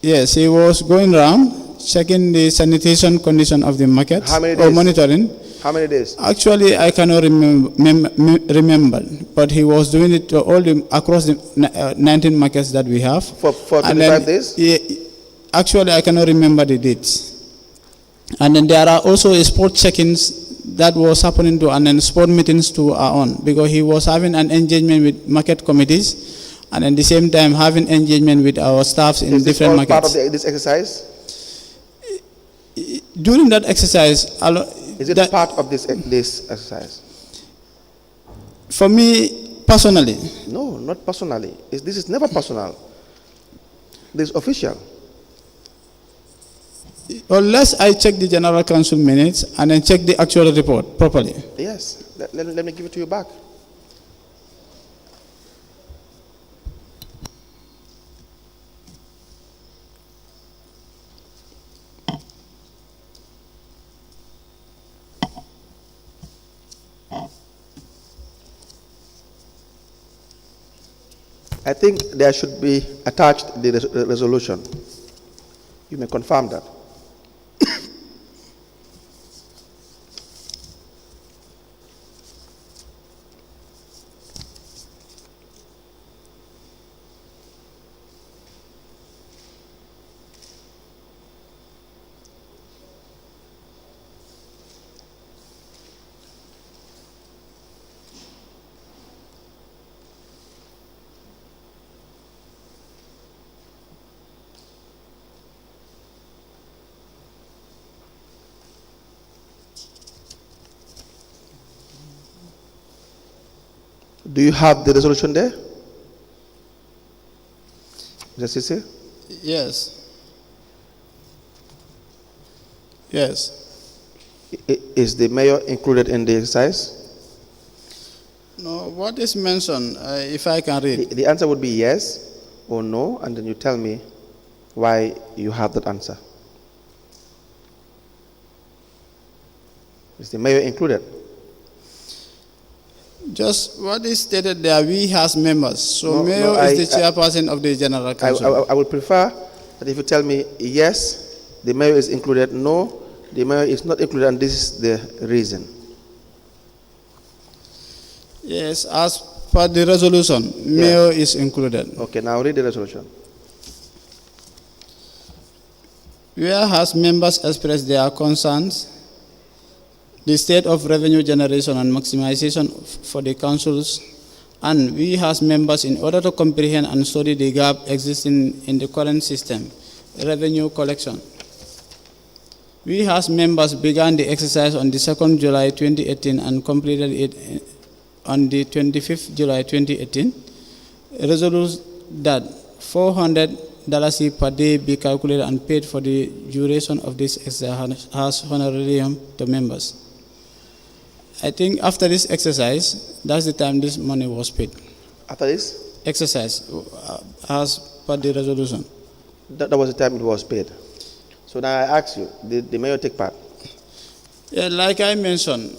Yes, he was going around, checking the sanitation condition of the markets. How many or days? monitoring. How many days? Actually, I cannot remember, but he was doing it to across the 19 markets that we have. For 25 days? Yeah, actually, I cannot remember the dates. And then there are also sport check-ins that was happening to, and then sport meetings too are on, because he was having an engagement with market committees, and at the same time having engagement with our staffs in different markets. Part of this exercise? During that exercise, is it part of this exercise? For me personally. No, not personally. This is never personal. This is official. Unless I check the General Council minutes and then check the actual report properly. Yes. Let me give it to you back. I think there should be attached the resolution. You may confirm that. Do you have the resolution there? Mr. Ceesay? Yes. Yes. Is the mayor included in the exercise? No, what is mentioned, if I can read. The answer would be yes. or no, and then you tell me why you have that answer. Is the mayor included? Just what is stated there, we has members. So No, mayor no, is the chairperson of the general council. I would prefer that if you tell me yes, the mayor is included, no, the mayor is not included, and this is the reason. Yes, as per the resolution, mayor is included. Okay, now read the resolution. Whereas members express their concerns, the state of revenue generation and maximization for the councils, and we as members, in order to comprehend and study the gap existing in the current system, revenue collection. We as members began the exercise on the 2nd July 2018 and completed it on the 25th July 2018. Resolves that $400 per day be calculated and paid for the duration of this exercise as honorarium to members. I think after this exercise, that's the time this money was paid. After this? Exercise, as per the resolution. That was the time it was paid. So now I ask you, did the mayor take part? Yeah, like I mentioned,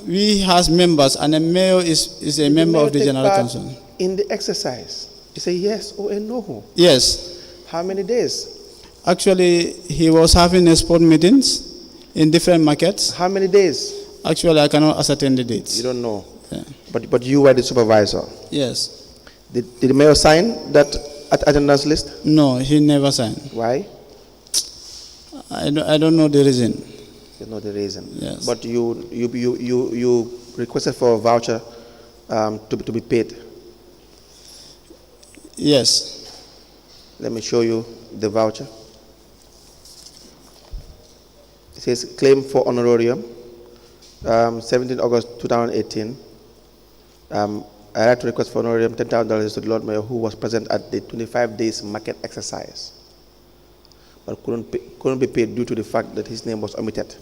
we as members, and the mayor is a member of the general council. In the exercise, you say yes or a no? Yes. How many days? Actually, he was having sport meetings in different markets. How many days? Actually, I cannot ascertain the dates. You don't know. Yeah. But you were the supervisor. Yes. Did the mayor sign that attendance list? No, he never signed. Why? I don't know the reason. You know the reason. Yes. But you requested for a voucher to be paid. Yes. Let me show you the voucher. It says claim for honorarium, 17 August 2018. I had to request for honorarium $10,000 to the Lord Mayor, who was present at the 25 days market exercise, but couldn't be paid due to the fact that his name was omitted.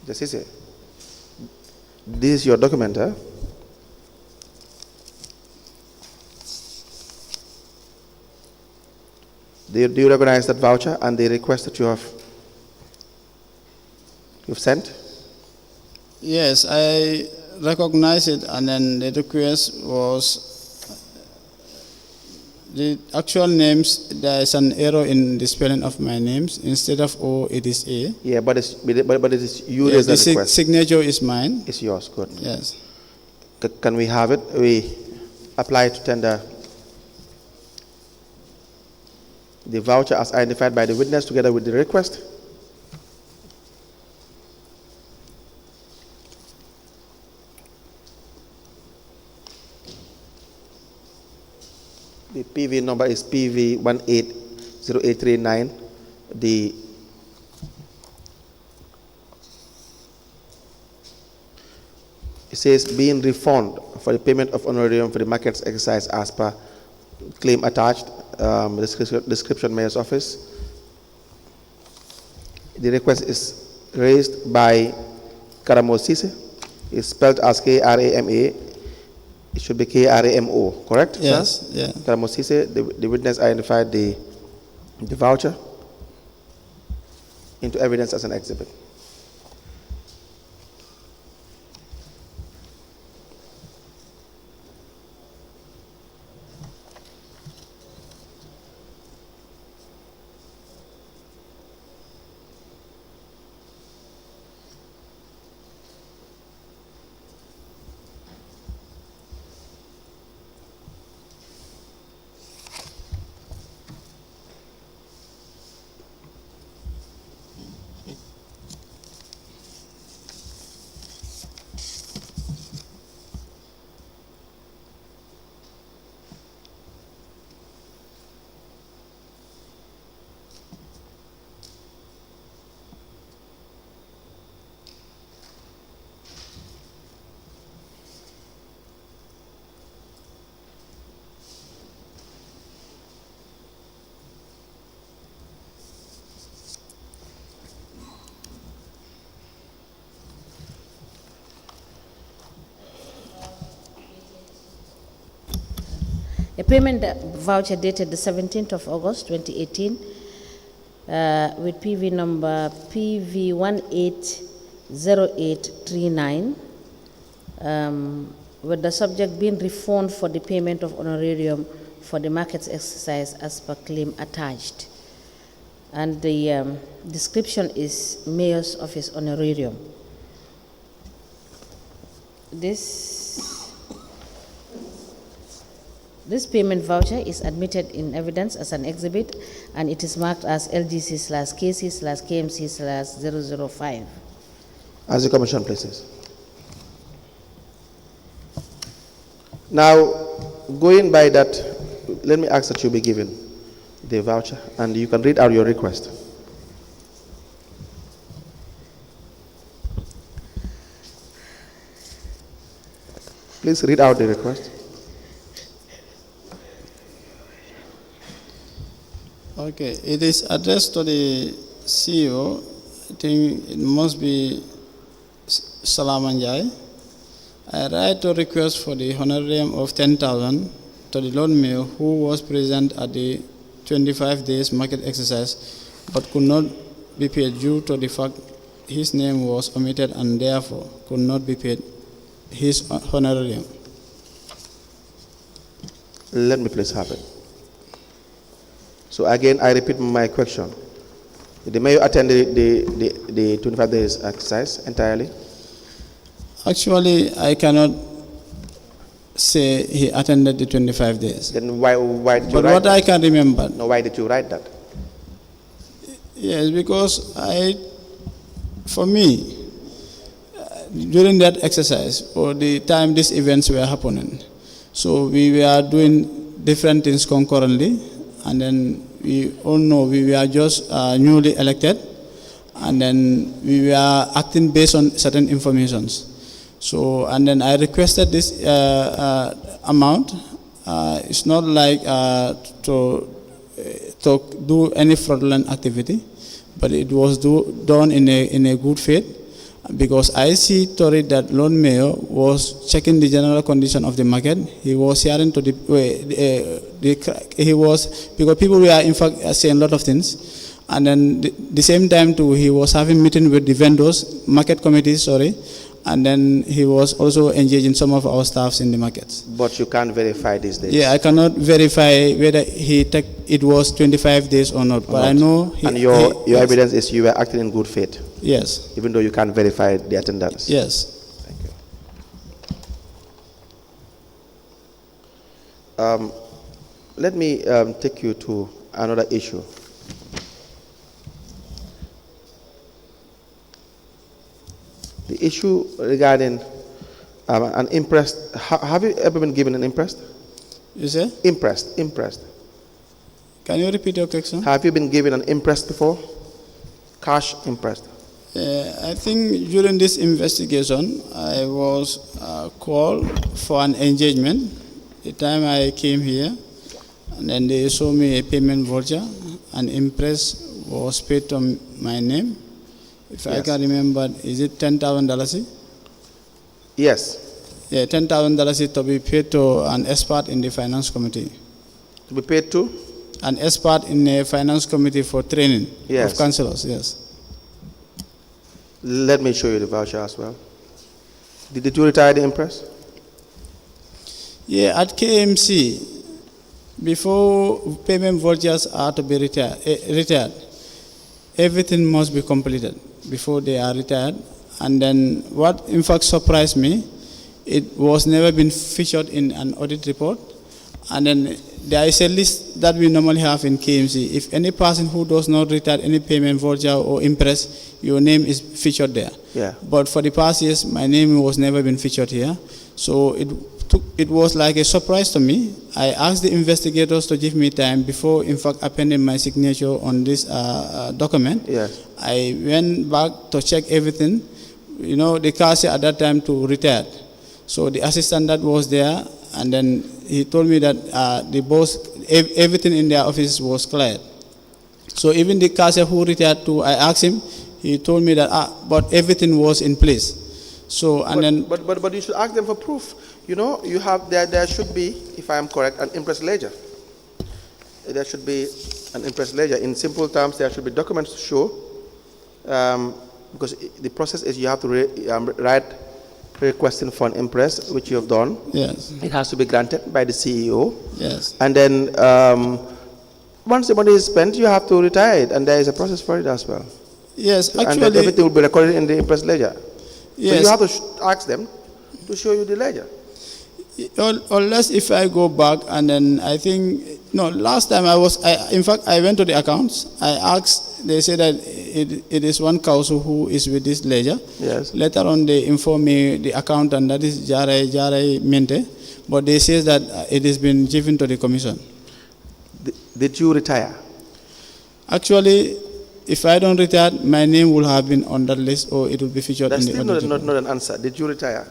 Just Ceesay, this is your document, huh? Do you recognize that voucher and the request that you've sent? Yes, I recognize it, and then the request was the actual names. There is an error in the spelling of my names. Instead of O, it is A. Yeah, but it is you Yeah, raised the that request. signature is mine. It's yours, good. Yes. Can we have it? We apply to tender the voucher as identified by the witness together with the request. The PV number is PV180839. It says being refunded for the payment of honorarium for the markets exercise as per claim attached, description mayor's office. The request is raised by Karamo Ceesay. It's spelled as Krama. It should be Kramo, correct? Yes. Sir? Yeah. Karamo Ceesay, the witness identified the voucher into evidence as an exhibit. A payment voucher dated the 17th of August 2018 with PV number PV180839 with the subject being refund for the payment of honorarium for the markets exercise as per claim attached. And the description is Mayor's Office honorarium. This payment voucher is admitted in evidence as an exhibit, and it is marked as LGC/KC/KMC/005. As the Commission places. Now, going by that, let me ask that you be given the voucher, and you can read out your request. Please read out the request. Okay, it is addressed to the CEO. I think it must be Salamanjai. I write a request for the honorarium of 10,000 to the Lord Mayor who was present at the 25 days market exercise but could not be paid due to the fact his name was omitted and therefore could not be paid his honorarium. Let me please have it. So again, I repeat my question. Did the Mayor attend the 25 days exercise entirely? Actually, I cannot say he attended the 25 days. Then why did you But write what that? I can remember. No, why did you write that? Yes, because for me, during that exercise or the time these events were happening, so we were doing different things concurrently, and then we all know we were just newly elected, and then we were acting based on certain informations. So, and then I requested this amount. It's not like to do any fraudulent activity, but it was done in a good faith, because I see to it that Lord Mayor was checking the general condition of the market. He was hearing to because people were in fact saying a lot of things, and then the same time too he was having meeting with the vendors, market committees, and then he was also engaging some of our staffs in the markets. But you can't verify these days. Yeah, I cannot verify whether it was 25 days or not, but I know. And your evidence is you were acting in good faith. Yes. Even though you can't verify the attendance. Yes. Thank you. Let me take you to another issue. The issue regarding an impressed. Have you ever been given an impressed? You say? Impressed. Can you repeat your question? Have you been given an impressed before? Cash impressed. I think during this investigation, I was called for an engagement. The time I came here, and then they showed me a payment voucher, and impress was paid to my name. If I can remember, is it $10,000? Yes. Yeah, $10,000 to be paid to an expert in the finance committee. To be paid to? An expert in the finance committee for training of councillors, yes. Let me show you the voucher as well. Did you retire the impress? Yeah, at K.M.C, before payment vouchers are to be retired, everything must be completed before they are retired. And then what in fact surprised me, it was never been featured in an audit report. And then there is a list that we normally have in K.M.C. If any person who does not retire any payment voucher or impress, your name is featured there. Yeah. But for the past years, my name was never been featured here. So it was like a surprise to me. I asked the investigators to give me time before, in fact, appending my signature on this document. Yes. I went back to check everything. You know, the cashier at that time to retire. So the assistant that was there, and then he told me that the boss, everything in their office was cleared. So even the cashier who retired too, I asked him, he told me that, but everything was in place. So, and but you should ask them for proof. You know, you have there should be, if I am correct, an impress ledger. There should be an impress ledger. In simple terms, there should be documents to show, because the process is you have to write requesting for an impress, which you have done. Yes. It has to be granted by the CEO. Yes. And then once the money is spent, you have to retire it, and there is a process for it as well. Yes, And then actually. everything will be recorded in the impress ledger. Yes. So you have to ask them to show you the ledger. Unless if I go back and then I think, no, last time in fact, I went to the accounts. I asked, they said that it is one council who is with this ledger. Yes. Later on, they informed me, the accountant, that is Jare Mente, but they say that it has been given to the commission. Did you retire? Actually, if I don't retire, my name will have been on that list or it will be featured That's in the still audit. not an answer. Did you retire?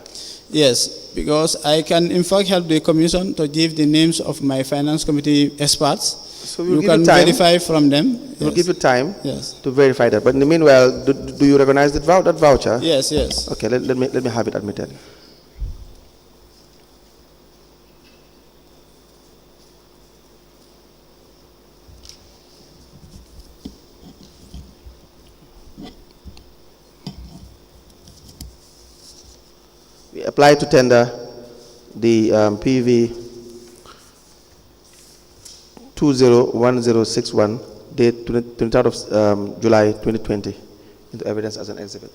Yes, because I can in fact help the commission to give the names of my finance committee experts. So we'll you give can you time. verify from them. We'll Yes. give you time Yes. to verify that. But in the meanwhile, do you recognize that voucher? Yes, yes. Okay, let me have it admitted. We apply to tender the PV 201061, date 23rd of July 2020, into evidence as an exhibit.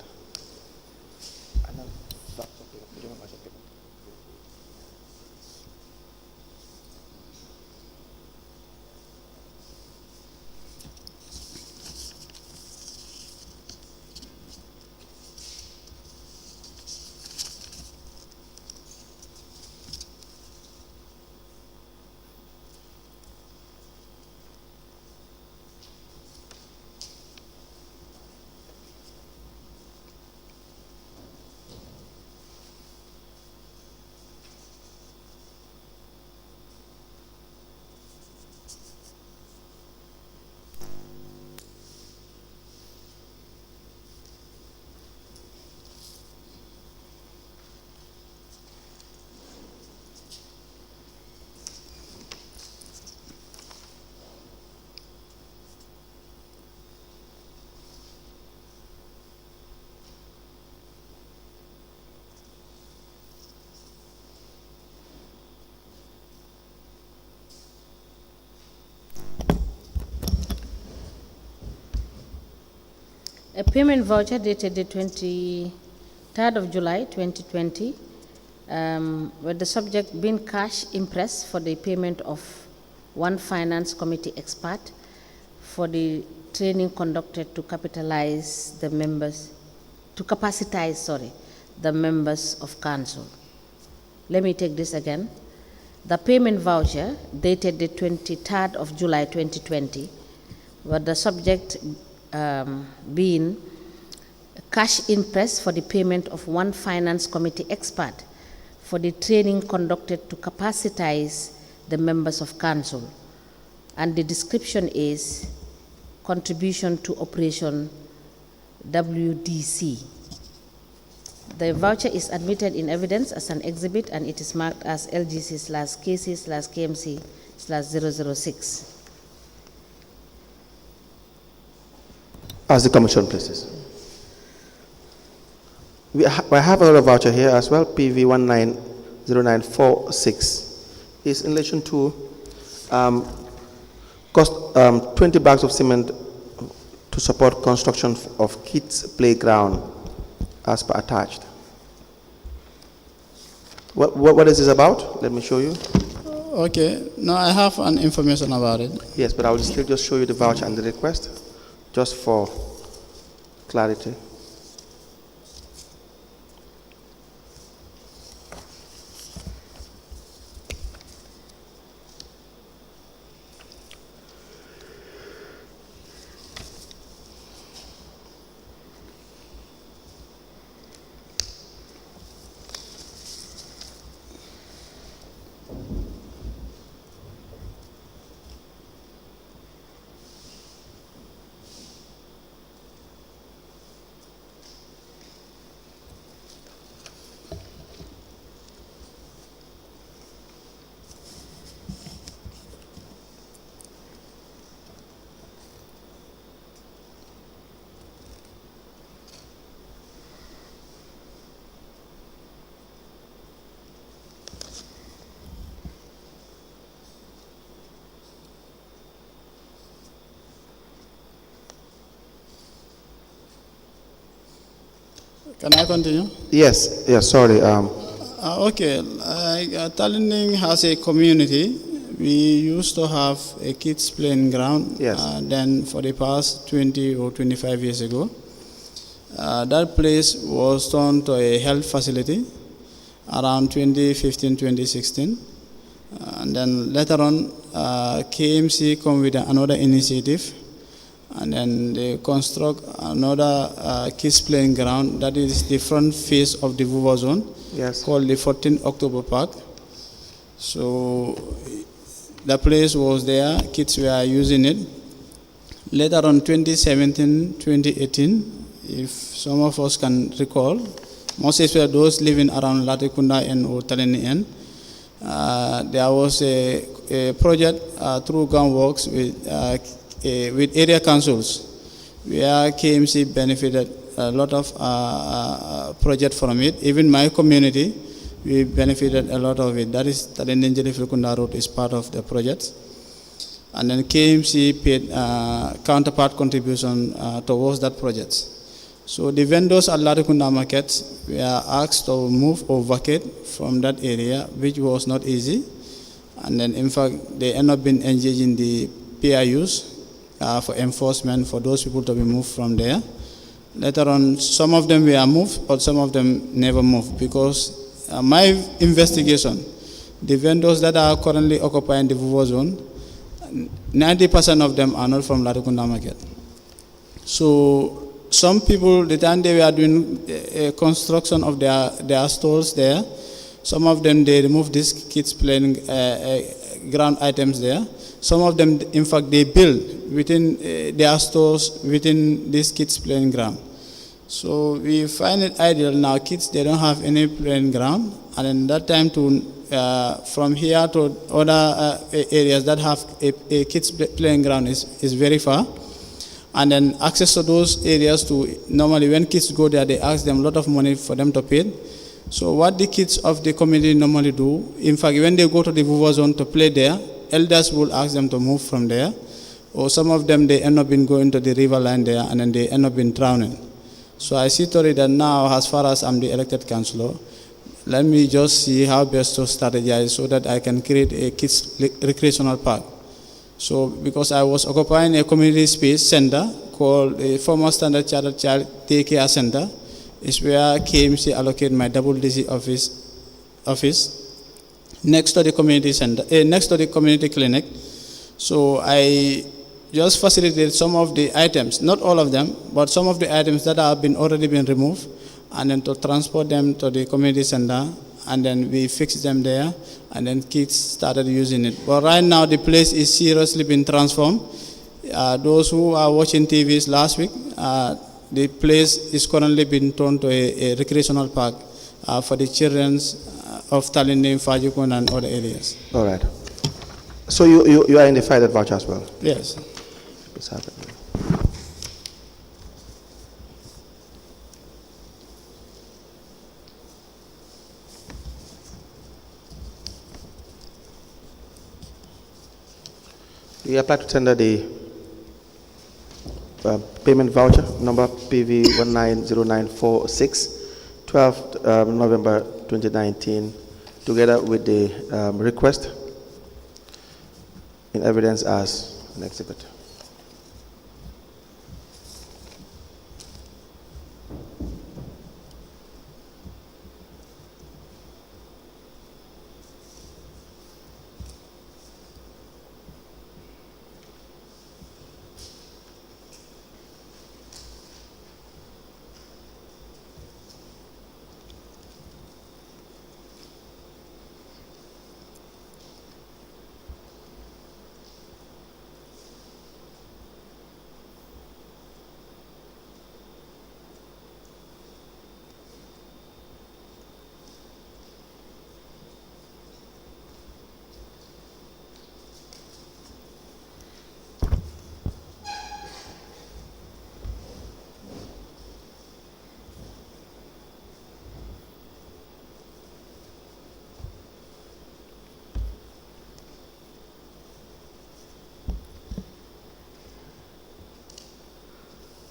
A payment voucher dated the 23rd of July 2020, with the subject being cash impress for the payment of one finance committee expert for the training conducted to capitalize the members, to capacitize, the members of council. Let me take this again. The payment voucher dated the 23rd of July 2020, with the subject being cash impress for the payment of one finance committee expert for the training conducted to capacitize the members of council. And the description is contribution to operation WDC. The voucher is admitted in evidence as an exhibit and it is marked as LGC/KC/KMC/006. As the commission places. We have another voucher here as well, PV 190946. Is in relation to cost 20 bags of cement to support construction of kids' playground as per attached. What is this about? Let me show you. Okay, now I have an information about it. Yes, but I will still just show you the voucher and the request, just for clarity. Can I continue? Yes, yes, sorry. Okay, Tallinding has a community. We used to have a kids playing ground. Yes. Then for the past 20 or 25 years ago, that place was turned to a health facility around 2015, 2016. And then later on, K.M.C come with another initiative, and then they construct another kids playing ground that is the front face of the Vuva zone, Yes. called the 14th October Park. So the place was there, kids were using it. Later on, 2017, 2018, if some of us can recall, most especially those living around Latikunda and or Taleni, there was a project through Gunworks with area councils, where KMC benefited a lot of project from it. Even my community, we benefited a lot of it. That is Talendinjeli Road is part of the project. And then KMC paid counterpart contribution towards that project. So the vendors at Latikunda Market were asked to move or vacate from that area, which was not easy. And then in fact, they end up being engaged in the PIUs for enforcement for those people to be moved from there. Later on, some of them were moved, but some of them never moved, because my investigation, the vendors that are currently occupying the Vuva zone, 90% of them are not from Latikunda Market. So some people, the time they were doing construction of their stalls there, some of them, they removed these kids playing ground items there. Some of them, in fact, they build within their stores within this kids playing ground. So we find it ideal now, kids, they don't have any playing ground, and in that time from here to other areas that have a kids playing ground is very far. And then access to those areas normally when kids go there, they ask them a lot of money for them to pay. So what the kids of the community normally do, in fact, when they go to the Vuva zone to play there, elders will ask them to move from there. Or some of them, they end up going to the river line there, and then they end up drowning. So I see to it that now, as far as I'm the elected councillor, let me just see how best to strategize so that I can create a kids recreational park. So because I was occupying a community space center called a former Standard Chartered Child Daycare Center, is where KMC allocated my WDC office next to the community center, next to the community clinic. So I just facilitated some of the items, not all of them, but some of the items that have already been removed, and then to transport them to the community center, and then we fixed them there, and then kids started using it. But right now, the place is seriously been transformed. Those who are watching TVs last week, the place is currently being turned to a recreational park for the children of Talinding, Fajikun, and other areas. All right. So you are in the fighted voucher as well? Yes. It's happening. We apply to tender the payment voucher number PV 190946, 12th November 2019, together with the request in evidence as an exhibit.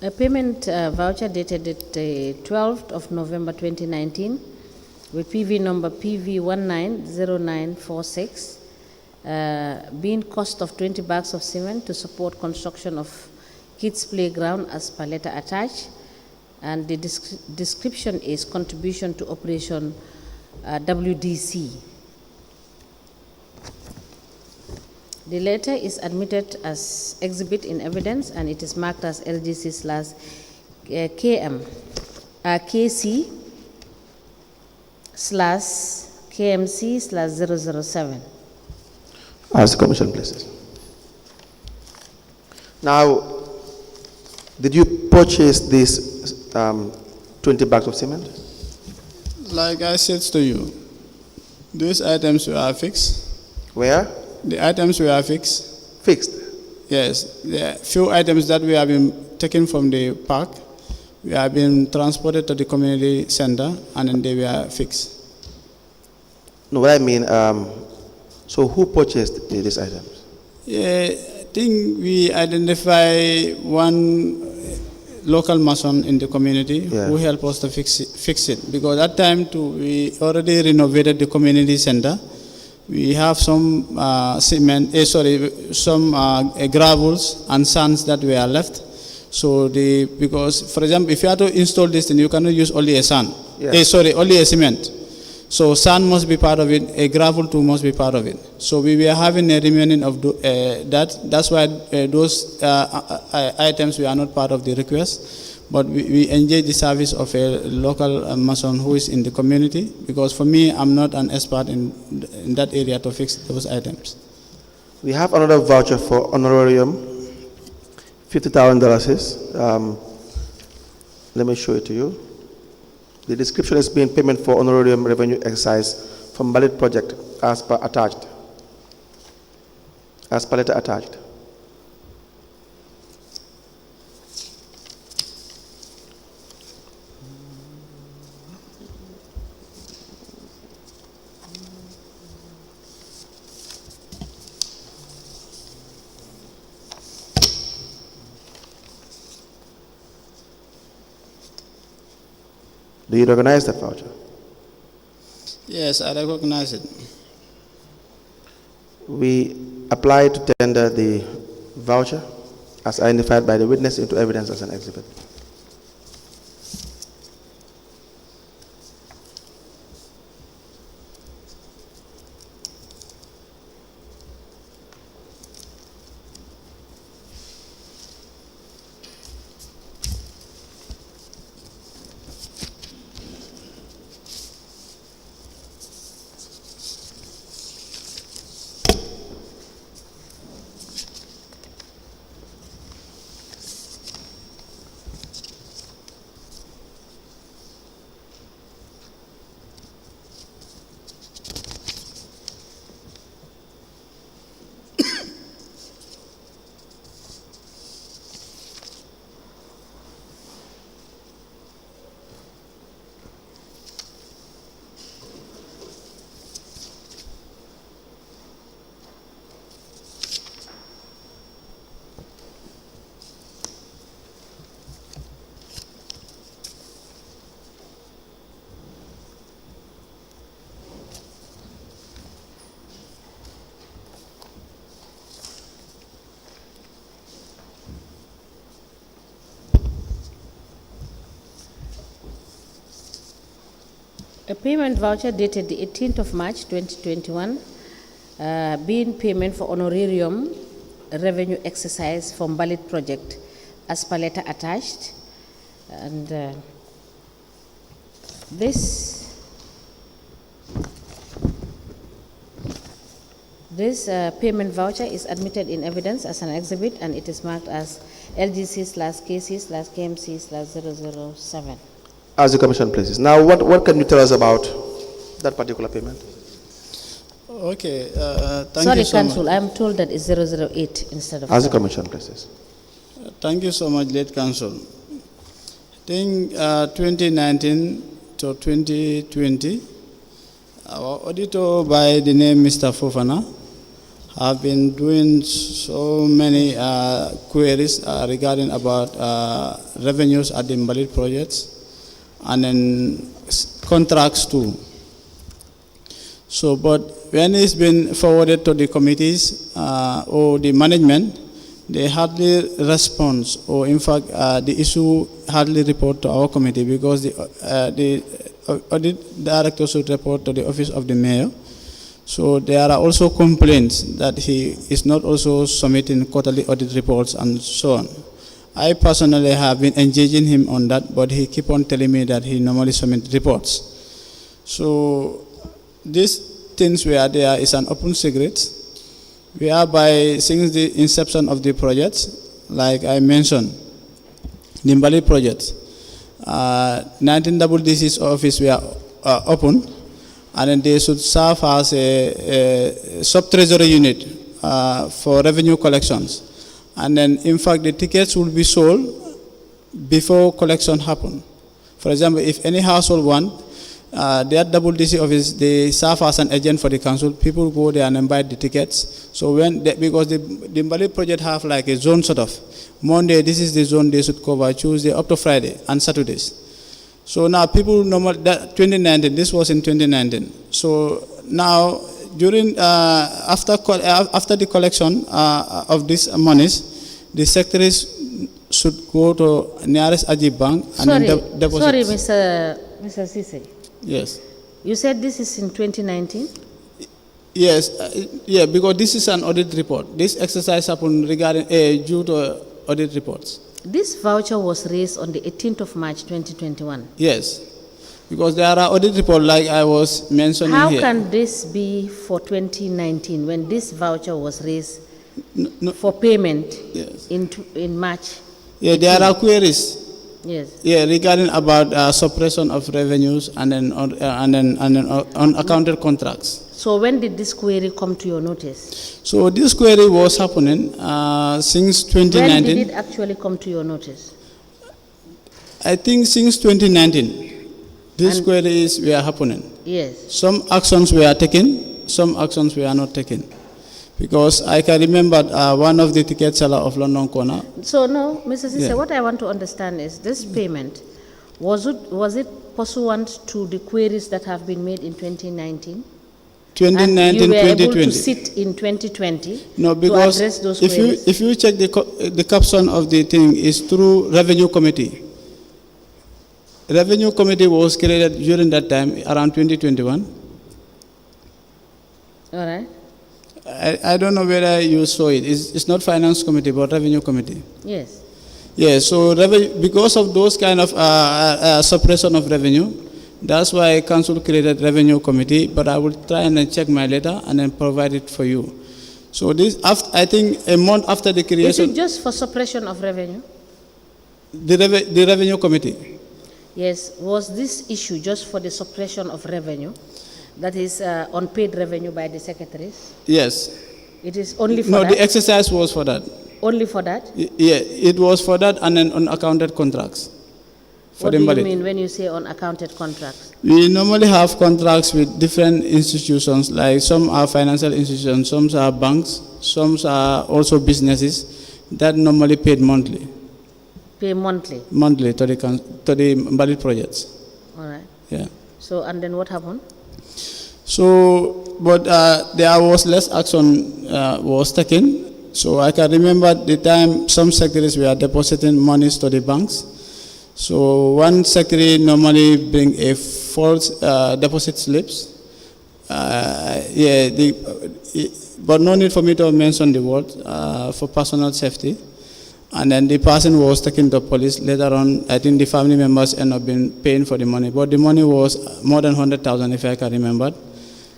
A payment voucher dated the 12th of November 2019 with PV number PV190946, being cost of 20 bags of cement to support construction of kids playground as per letter attached, and the description is contribution to operation WDC. The letter is admitted as exhibit in evidence, and it is marked as LGC/KC/KMC/007. Ask the Commission, please. Now, did you purchase these 20 bags of cement? Like I said to you, these items were fixed. Where? The items were fixed. Fixed. Yes, there are few items that we have been taken from the park. We have been transported to the community center, and then they were fixed. No, what I mean, so who purchased these items? Yeah, I think we identify one local mason in the community who helped us to fix it. Because at that time too, we already renovated the community center. We have some gravels and sands that were left. So because for example, if you have to install this, then you cannot use only a sand. Only a cement. So sand must be part of it. A gravel too must be part of it. So we were having a remaining of that. That's why those items were not part of the request. But we engage the service of a local mason who is in the community, because for me, I'm not an expert in that area to fix those items. We have another voucher for honorarium, $50,000. Let me show it to you. The description is being payment for honorarium revenue exercise from ballot project as per attached. As per letter attached. Do you recognize that voucher? Yes, I recognize it. We apply to tender the voucher as identified by the witness into evidence as an exhibit. A payment voucher dated the 18th of March 2021, being payment for honorarium revenue exercise from ballot project as per letter attached. And this payment voucher is admitted in evidence as an exhibit, and it is marked as LGC/KC/KMC/007. As the Commission places. Now, what can you tell us about that particular payment? Okay, thank Sorry, you so Council, much. I'm told that it's 008 instead of As the 7. Commission places. Thank you so much, late Council. I think 2019 to 2020, our auditor by the name Mr. Fofana have been doing so many queries regarding about revenues at the invalid projects and then contracts too. So, but when it's been forwarded to the committees or the management, they hardly respond, or in fact, the issue hardly report to our committee because the audit director should report to the office of the mayor. So there are also complaints that he is not also submitting quarterly audit reports and so on. I personally have been engaging him on that, but he keep on telling me that he normally submits reports. So these things where there is an open secret, whereby since the inception of the project, like I mentioned, the Mbali project, 19 WDC's office were open, and then they should serve as a sub-treasury unit for revenue collections. And then, in fact, the tickets will be sold before collection happen. For example, if any household want, their WDC office, they serve as an agent for the council. People go there and buy the tickets. So because the Mbali project have like a zone sort of. Monday, this is the zone they should cover, Tuesday up to Friday and Saturdays. So now people normally, 2019, this was in 2019. So now during, after the collection of these monies, the secretaries should go to nearest Ajib Bank and then deposit. Sorry, Mr. Ceesay. Yes. You said this is in 2019? Yes, yeah, because this is an audit report. This exercise happened regarding due to audit reports. This voucher was raised on the 18th of March 2021. Yes, because there are audit reports like I was mentioning How here. How can this be for 2019 when this voucher was raised for payment in March? Yeah, there are queries. Yes. Yeah, regarding about suppression of revenues and then unaccounted contracts. So when did this query come to your notice? So this query was happening since 2019. When did it actually come to your notice? I think since 2019, these queries were happening. Yes. Some actions were taken, some actions were not taken. Because I can remember one of the ticket seller of London Corner. So no, Mr. Ceesay, what I want to understand is this payment, was it pursuant to the queries that have been made in 2019? 2019, and you were 2020. able to sit in 2020 no, because to address those if queries? if you check the caption of the thing is through revenue committee. Revenue committee was created during that time around 2021. All right. I don't know whether you saw it. It's not finance committee, but revenue committee. Yes. Yeah, so because of those kind of suppression of revenue, that's why council created revenue committee, but I will try and then check my letter and then provide it for you. So this, I think a month after the creation. Is it just for suppression of revenue? The revenue committee. Yes. Was this issue just for the suppression of revenue? That is unpaid revenue by the secretaries? Yes. It is only for that? that? No, the exercise was for that. Only for that? Yeah, it was for that and then unaccounted contracts. What do you mean when you say unaccounted contracts? We normally have contracts with different institutions, like some are financial institutions, some are banks, some are also businesses that normally paid monthly. Pay monthly? Monthly to the Mbali projects. All right. Yeah. So, and then what happened? So, but there was less action was taken. So I can remember the time some secretaries were depositing monies to the banks. So one secretary normally bring a false deposit slips. But no need for me to mention the word for personal safety. And then the person was taken to police. Later on, I think the family members end up being paying for the money. But the money was more than 100,000, if I can remember.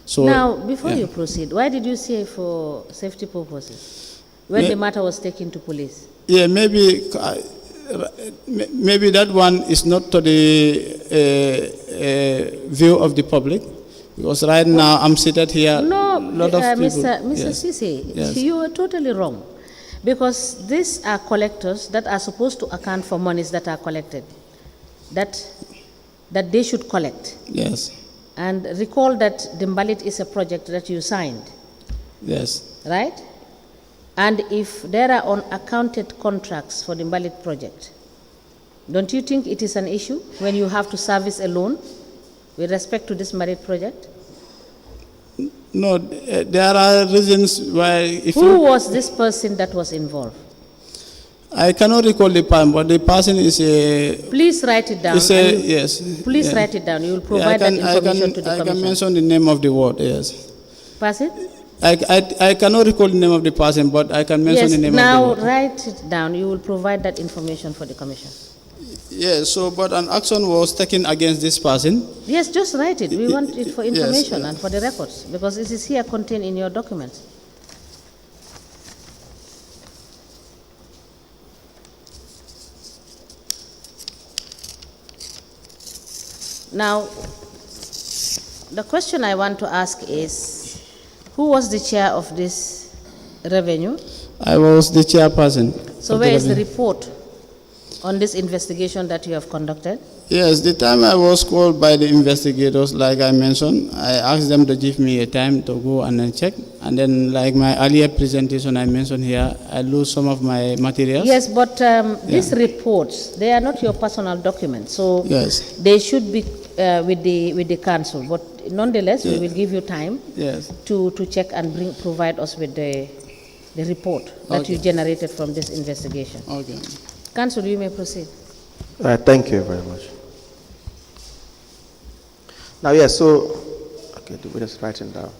So now, before you proceed, why did you say for safety purposes when the matter was taken to police? Yeah, maybe that one is not to the view of the public, because right now I'm seated here. No, lot of people. Mr. Ceesay, yes. You are totally wrong, because these are collectors that are supposed to account for monies that are collected, that they should collect. Yes. And recall that the Mbalit is a project that you signed. Yes. right? And if there are unaccounted contracts for the Mbalit project, don't you think it is an issue when you have to service a loan with respect to this Mbalit project? No, there are reasons why. Who was this person that was involved? I cannot recall the person, but the person is a. Please write it down. Yes. Please write it down. You will provide that information to the I commission. can mention the name of the ward. Yes. Person? I cannot recall the name of the person, but I can mention the name of the ward. Now write it down. You will provide that information for the commission. Yes. So, but an action was taken against this person. Yes, just write it. We want it for information Yes. and for the records, because it is here contained in your documents. Now, the question I want to ask is, who was the chair of this revenue? I was the chairperson. So where is the report on this investigation that you have conducted? Yes, the time I was called by the investigators, like I mentioned, I asked them to give me a time to go and then check. And then, like my earlier presentation I mentioned here, I lose some of my materials. Yes, but these reports, they are not your personal documents, so yes, they should be with the council. But nonetheless, we will give you time yes, to check and provide us with the report that you generated from this investigation. Okay. Council, you may proceed. Thank you very much. Now, yes, so, okay, the witness is writing down.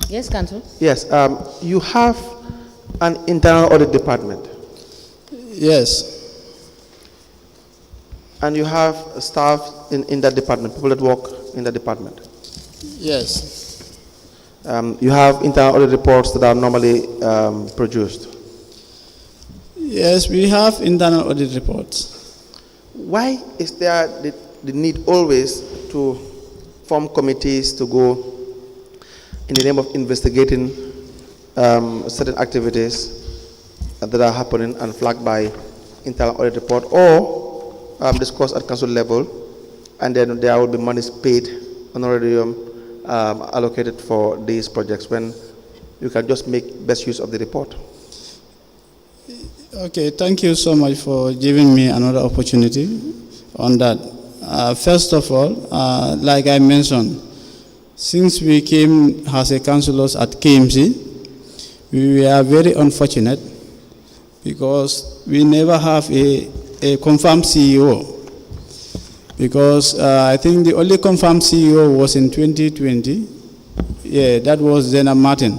Yes, Council. Yes, you have an internal audit department. Yes. And you have staff in that department, people that work in that department. Yes. You have internal audit reports that are normally produced. Yes, we have internal audit reports. Why is there the need always to form committees to go in the name of investigating certain activities that are happening and flagged by internal audit report, or discussed at council level, and then there will be monies paid, honorarium allocated for these projects, when you can just make best use of the report? Okay, thank you so much for giving me another opportunity on that. First of all, like I mentioned, since we came as a councillors at K.M.C, we were very unfortunate because we never have a confirmed CEO. Because I think the only confirmed CEO was in 2020. Yeah, that was Zena Martin.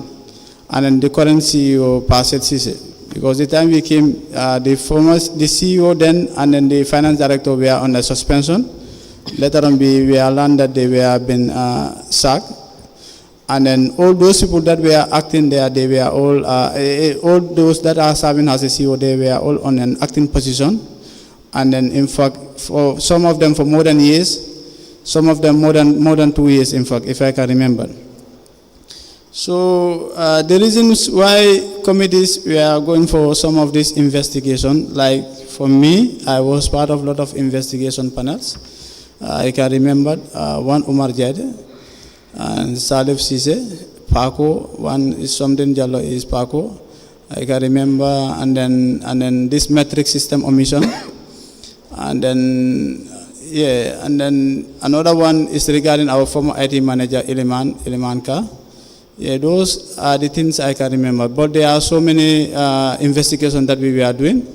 And then the current CEO, Ceesay. Because the time we came, the CEO then and then the finance director were on a suspension. Later on, we learned that they were been sacked. And then all those people that were acting there, they were all those that are serving as a CEO, they were all on an acting position. And then, in fact, for some of them for more than years, some of them more than 2 years, in fact, if I can remember. So the reasons why committees were going for some of this investigation, like for me, I was part of a lot of investigation panels. I can remember one Umar Jade and Salif Ceesay, Paco, one is something Jallo is Paco. I can remember, and then this metric system omission, and then and then another one is regarding our former IT manager Ilimanka. Yeah, those are the things I can remember. But there are so many investigations that we were doing,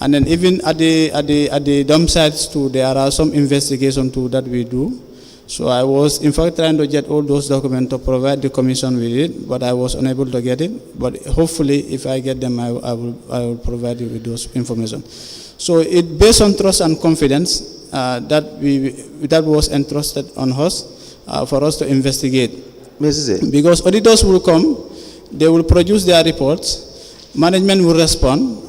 and then even at the dump sites too, there are some investigations too that we do. So I was in fact trying to get all those documents to provide the commission with it, but I was unable to get it. But hopefully, if I get them, I will provide you with those information. So it based on trust and confidence that was entrusted on us for us to investigate. Because auditors will come, they will produce their reports, management will respond,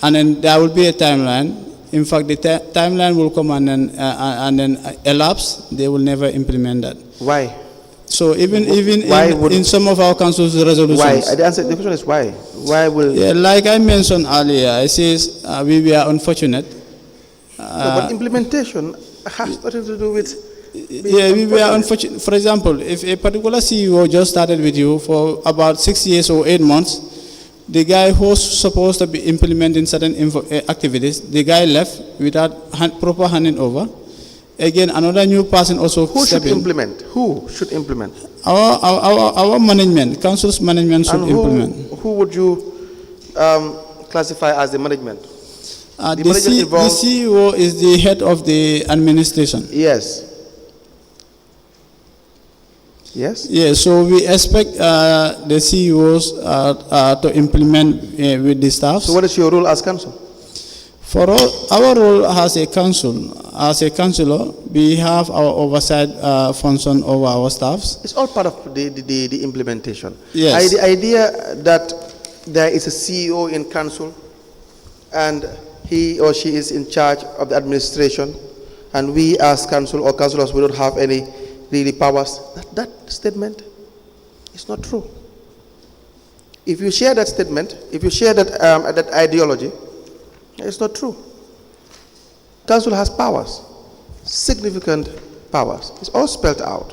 and then there will be a timeline. In fact, the timeline will come and then elapse. They will never implement that. Why? So even Why would- in some of our council's resolutions. Why? The answer, the question is why? Why will? Yeah, like I mentioned earlier, I says we were unfortunate. No, but implementation has nothing to do with. Yeah, we were unfortunate. For example, if a particular CEO just started with you for about 6 years or 8 months, the guy who's supposed to be implementing certain activities, the guy left without proper handing over. Again, another new person also Who should step in. implement? Who should implement? Our management, council's management should And implement. who would you classify as the management? The management involved- CEO is the head of the administration. Yes. Yes. Yeah, so we expect the CEOs to implement with the staff. So what is your role as council? For our role as a council, as a councillor, we have our oversight function over our staffs. It's all part of the implementation. Yes. The idea that there is a CEO in council and he or she is in charge of the administration and we as council or councillors, we don't have any really powers, that statement is not true. If you share that statement, if you share that ideology, it's not true. Council has powers, significant powers. It's all spelled out.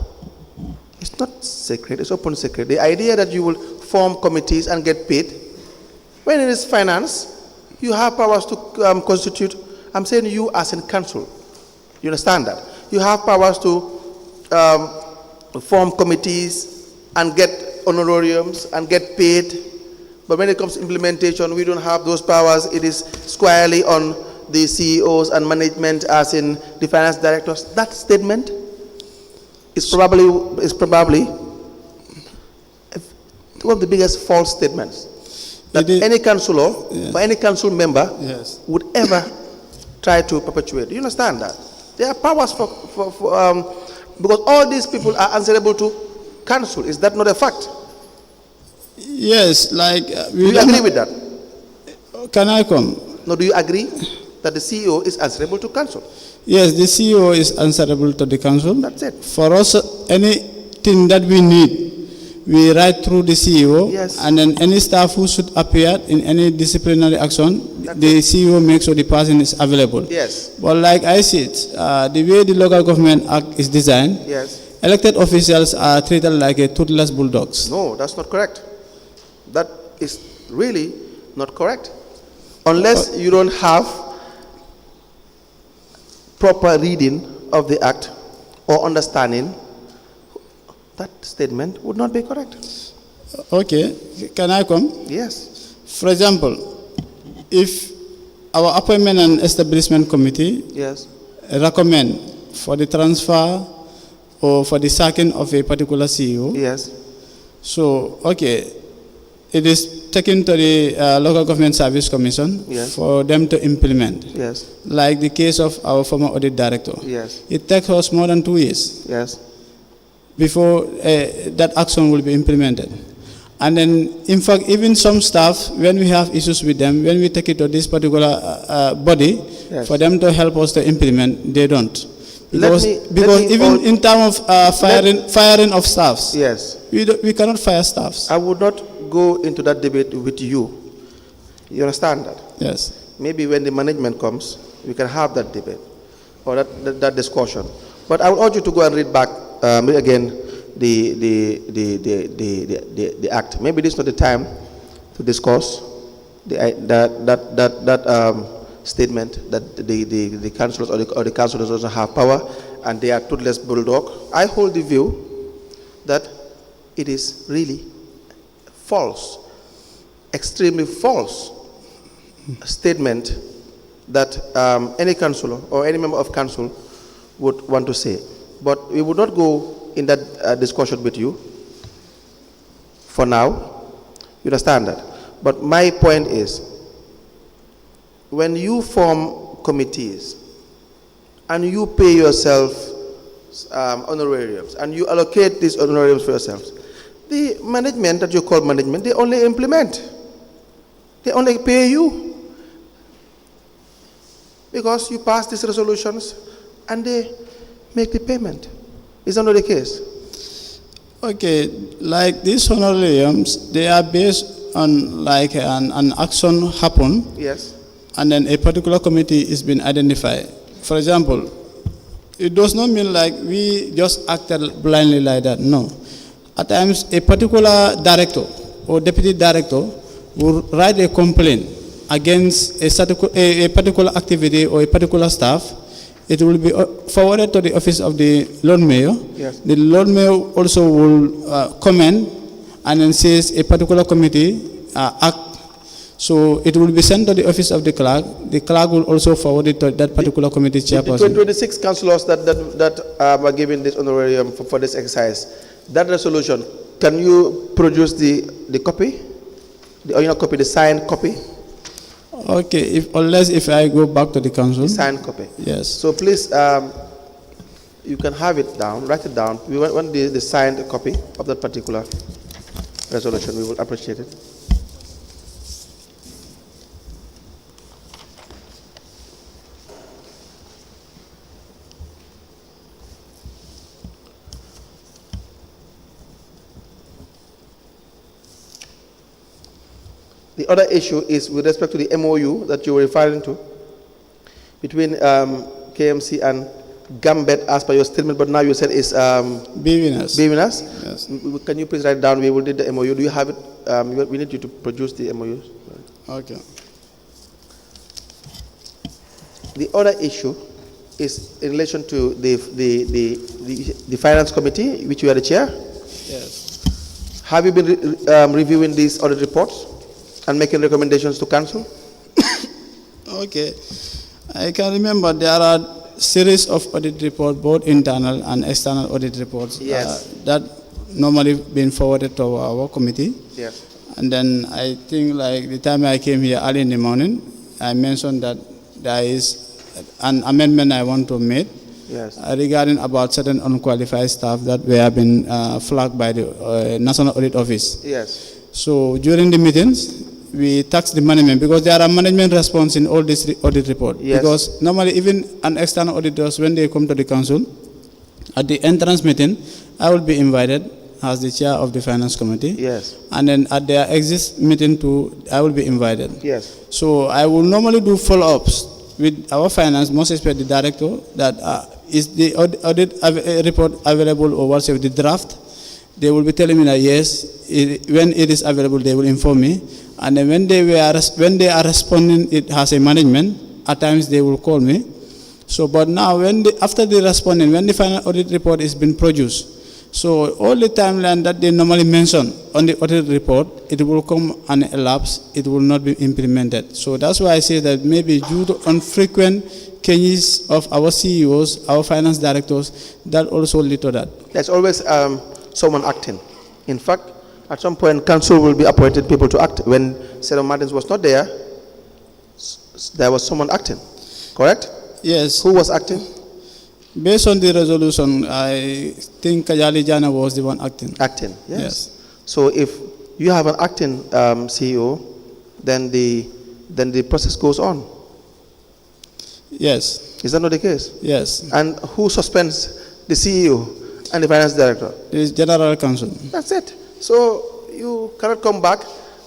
It's not secret, it's open secret. The idea that you will form committees and get paid, when it is finance, you have powers to constitute, I'm saying you as in council. You understand that? You have powers to form committees and get honorariums and get paid. But when it comes to implementation, we don't have those powers. It is squarely on the CEOs and management, as in the finance directors. That statement is probably one of the biggest false statements that any councillor or any council member would ever try to perpetuate. Do you understand that? There are powers because all these people are answerable to council. Is that not a fact? Yes, like... do you agree with that? Can I come? No, do you agree that the CEO is answerable to council? Yes, the CEO is answerable to the council. That's it. For us, anything that we need, we write through the CEO. Yes. And then any staff who should appear in any disciplinary action, the CEO makes sure the person is available. Yes. But like I said, the way the Local Government Act is designed, Yes. elected officials are treated like a toothless bulldogs. No, that's not correct. That is really not correct. Unless you don't have proper reading of the act or understanding, that statement would not be correct. Okay, can I come? Yes. For example, if our Appointment and Establishment Committee Yes. recommend for the transfer or for the sacking of a particular CEO, Yes. so, okay, it is taken to the Local Government Service Commission Yes. for them to implement. Yes. Like the case of our former audit director. Yes. It takes us more than 2 years Yes. before that action will be implemented. And then, in fact, even some staff, when we have issues with them, when we take it to this particular body, Yes. for them to help us to implement, they don't. Let Because me even in terms of firing of staffs, Yes. we cannot fire staffs. I would not go into that debate with you. You understand that? Yes. Maybe when the management comes, we can have that debate or that discussion. But I would urge you to go and read back again the act. Maybe this is not the time to discuss that statement that the councillors or the councillors also have power and they are toothless bulldog. I hold the view that it is really false, extremely false statement that any councillor or any member of council would want to say. But we would not go in that discussion with you for now. You understand that? But my point is, when you form committees and you pay yourself honorariums and you allocate these honorariums for yourselves, the management that you call management, they only implement. They only pay you because you pass these resolutions and they make the payment. Is that not the case? Okay, like these honorariums, they are based on like an action happen, Yes. and then a particular committee is being identified. For example, it does not mean like we just acted blindly like that. No. At times, a particular director or deputy director will write a complaint against a particular activity or a particular staff. It will be forwarded to the office of the Lord Mayor. Yes. The Lord Mayor also will comment and then says a particular committee act. So it will be sent to the office of the clerk. The clerk will also forward it to that particular committee chairperson. The 26 councillors that are given this honorarium for this exercise, that resolution, can you produce the copy, the original copy, the signed copy? Okay, unless if I go back to the council. The signed copy. Yes. So please, you can have it down, write it down. We want the signed copy of that particular resolution. We will appreciate it. The other issue is with respect to the MOU that you were referring to between K.M.C and Gambet as per your statement, but now you said it's Bewinners. Yes. Yes. Can you please write down? We will need the MOU. Do you have it? We need you to produce the MOU. Okay. The other issue is in relation to the finance committee, which you are the chair. Yes. Have you been reviewing these audit reports and making recommendations to council? Okay. I can remember there are series of audit reports, both internal and external audit reports. Yes. That normally been forwarded to our committee. Yes. And then I think like the time I came here early in the morning, I mentioned that there is an amendment I want to make. Yes. Regarding about certain unqualified staff that were been flagged by the National Audit Office. Yes. So during the meetings, we tax the management because there are management response in all this audit report. Yes. Because normally even an external auditors, when they come to the council, at the entrance meeting, I will be invited as the chair of the finance committee. Yes. And then at their exit meeting too, I will be invited. Yes. So I will normally do follow-ups with our finance, most especially the director, that is the audit report available or what's the draft. They will be telling me that yes, when it is available, they will inform me. And then when they are responding, it has a management. At times they will call me. So, but now after the responding, when the final audit report is been produced, so all the timeline that they normally mention on the audit report, it will come and elapse. It will not be implemented. So that's why I say that maybe due to infrequent changes of our CEOs, our finance directors, that also lead to that. There's always someone acting. In fact, at some point, council will be appointed people to act. When Senator Martins was not there, there was someone acting. Correct? Yes. Who was acting? Based on the resolution, I think Kajali Jana was the one acting. Acting, yes. Yes. So if you have an acting CEO, then the process goes on. Yes. Is that not the case? Yes. And who suspends the CEO and the finance director? The General Counsel. That's it. So you cannot come back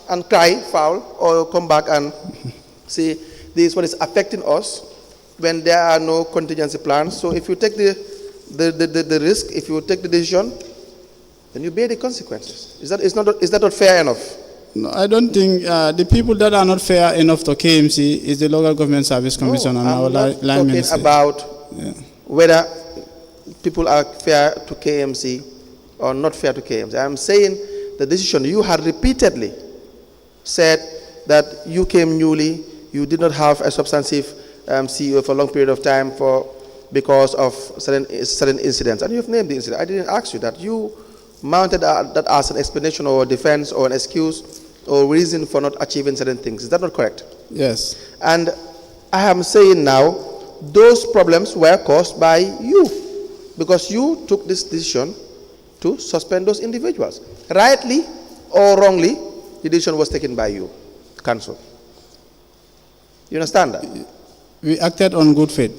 and cry foul, or come back and say this is what is affecting us when there are no contingency plans. So if you take the risk, if you take the decision, then you bear the consequences. Is that not fair enough? No, I don't think the people that are not fair enough to KMC is the Local Government Service Commission and our line ministry. I'm not talking about whether people are fair to KMC or not fair to KMC. I'm saying the decision you had repeatedly said that you came newly, you did not have a substantive CEO for a long period of time because of certain incidents, and you've named the incident. I didn't ask you that. You mounted that as an explanation or defense or an excuse or reason for not achieving certain things. Is that not correct? Yes. And I am saying now, those problems were caused by you, because you took this decision to suspend those individuals. Rightly or wrongly, the decision was taken by you, Council. You understand that? We acted on good faith.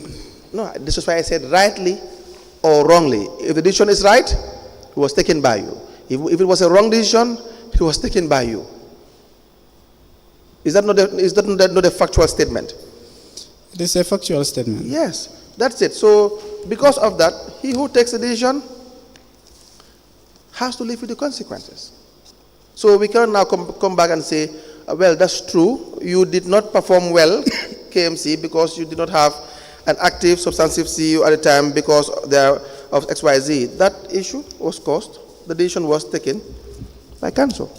No, this is why I said rightly or wrongly. If the decision is right, it was taken by you. If it was a wrong decision, it was taken by you. Is that not a factual statement? It is a factual statement. Yes, that's it. So, because of that, he who takes the decision has to live with the consequences. So we cannot now come back and say, well, that's true. You did not perform well, K.M.C, because you did not have an active, substantive CEO at the time because of XYZ. That issue was caused. The decision was taken by council.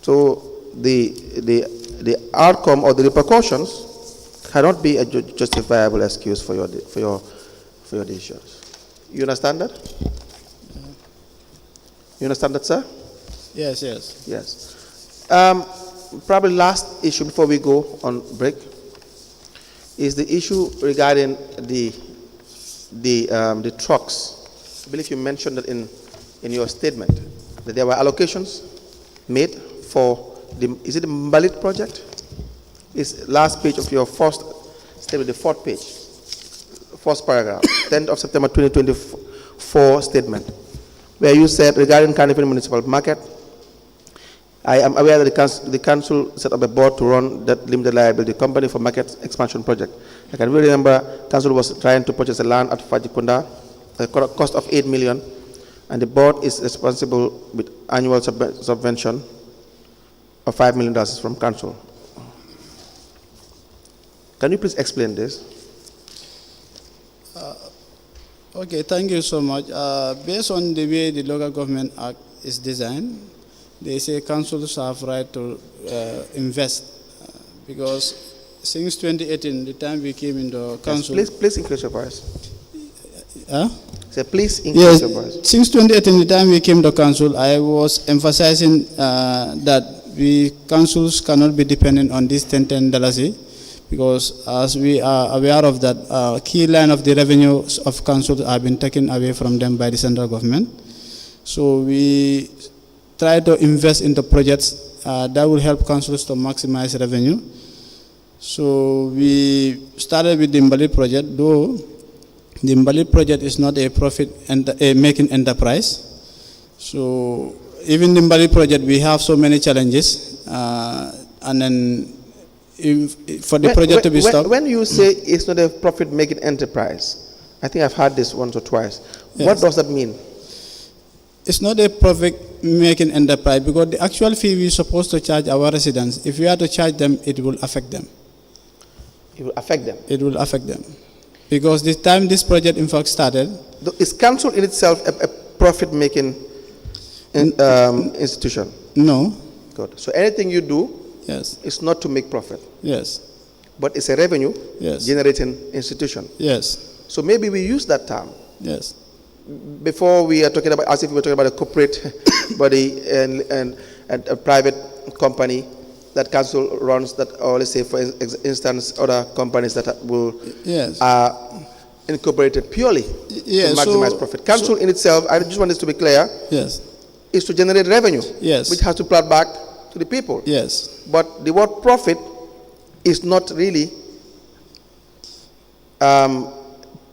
So the outcome or the repercussions cannot be a justifiable excuse for your decisions. You understand that? You understand that, sir? Yes. Yes. Probably last issue before we go on break is the issue regarding the trucks. I believe you mentioned that in your statement that there were allocations made for is it the Mbalit project? It's last page of your first statement, the fourth page, first paragraph, 10th of September 2024 statement, where you said regarding Carnival Municipal Market, I am aware that the council set up a board to run that limited liability company for market expansion project. I can really remember council was trying to purchase a land at Fajikunda, a cost of 8 million, and the board is responsible with annual subvention of $5 million from council. Can you please explain this? Okay, thank you so much. Based on the way the Local Government Act is designed, they say councils have right to invest because since 2018, the time we came in the council. Yes, please increase your voice. Say, please increase yes, your voice. Since 2018, the time we came to council, I was emphasizing that we councils cannot be dependent on this $10 because as we are aware of that, key line of the revenues of councils have been taken away from them by the central government. So we try to invest into projects that will help councils to maximize revenue. So we started with the Mbalit project, though the Mbalit project is not a profit making enterprise. So even the Mbalit project, we have so many challenges, and then for the project to be stopped. When you say it's not a profit making enterprise, I think I've heard this once or twice. Yes. What does that mean? It's not a profit-making enterprise because the actual fee we're supposed to charge our residents, if we are to charge them, it will affect them. It will affect them? It will affect them. Because the time this project in fact started... Is council in itself a profit-making institution? No. Good. So anything you do yes, is not to make profit? Yes. But it's a revenue yes, generating institution? Yes. So maybe we use that term. Yes. Before we are talking about, as if we were talking about a corporate body and a private company that council runs, that, or let's say for instance, other companies that will yes, are incorporated purely to maximize profit. Council in itself, I just want this to be clear, yes, is to generate revenue, yes, which has to plot back to the people. Yes. But the word profit is not really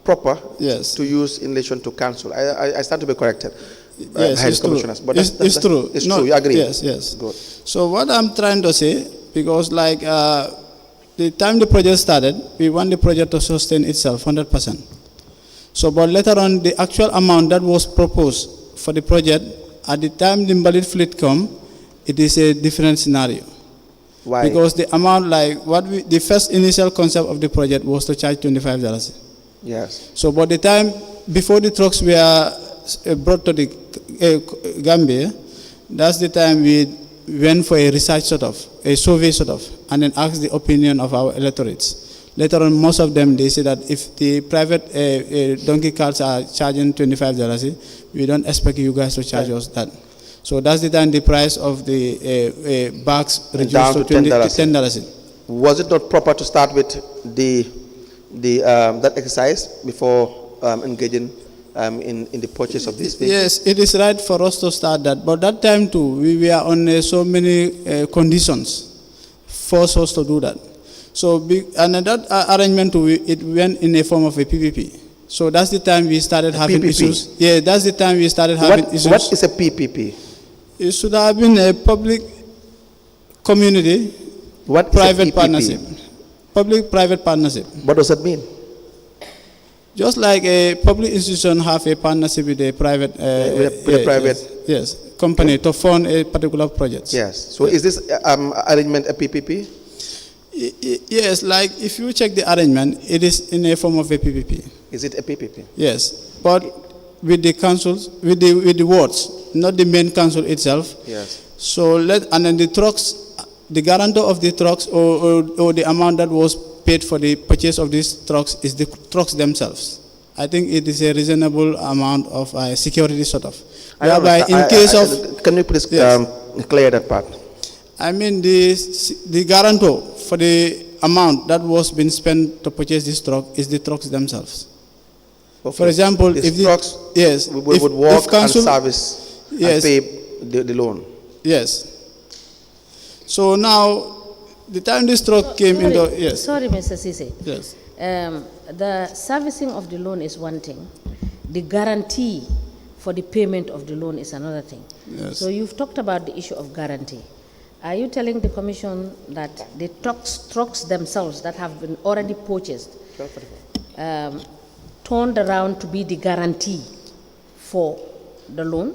proper yes, to use in relation to council. I stand to be corrected. Yes, it's true. But it's true. It's true. You agree? Yes, yes. Good. So what I'm trying to say, because like the time the project started, we want the project to sustain itself 100%. So, but later on, the actual amount that was proposed for the project at the time the Mbalit fleet come, it is a different scenario. Why? Because the amount, like the first initial concept of the project was to charge $25. Yes. So, by the time before the trucks were brought to the Gambia, that's the time we went for a research a survey and then asked the opinion of our electorates. Later on, most of them, they say that if the private donkey carts are charging $25, we don't expect you guys to charge us that. So that's the time the price of the bags reduced down to $10. Was it not proper to start with that exercise before engaging in the purchase of this vehicle? Yes, it is right for us to start that. But that time too, we were on so many conditions force us to do that. So, and that arrangement too, it went in a form of a PPP. So that's the time we started having PPP. issues. Yeah, that's the time we started having issues. What is a PPP? It should have been a public community What is private a PPP? partnership. Public-private partnership. What does that mean? Just like a public institution have a partnership with a private, with a private. yes, company to fund a particular project. Yes. So is this arrangement a PPP? Yes, like if you check the arrangement, it is in a form of a PPP. Is it a PPP? Yes, but with the councils, with the wards, not the main council itself. Yes. So and then the trucks, the guarantor of the trucks or the amount that was paid for the purchase of these trucks is the trucks themselves. I think it is a reasonable amount of security sort of. Whereby in case of... Can you please Yes. clear that part? I mean the guarantor for the amount that was being spent to purchase this truck is the trucks themselves. Okay. For example, These if the trucks yes, would walk and service yes, and pay the loan. yes. So now, the time this truck came Sorry, into yes, Sorry, Mr. Ceesay. yes, The servicing of the loan is one thing. The guarantee for the payment of the loan is another thing. Yes. So you've talked about the issue of guarantee. Are you telling the commission that the trucks themselves that have been already purchased, turned around to be the guarantee for the loan?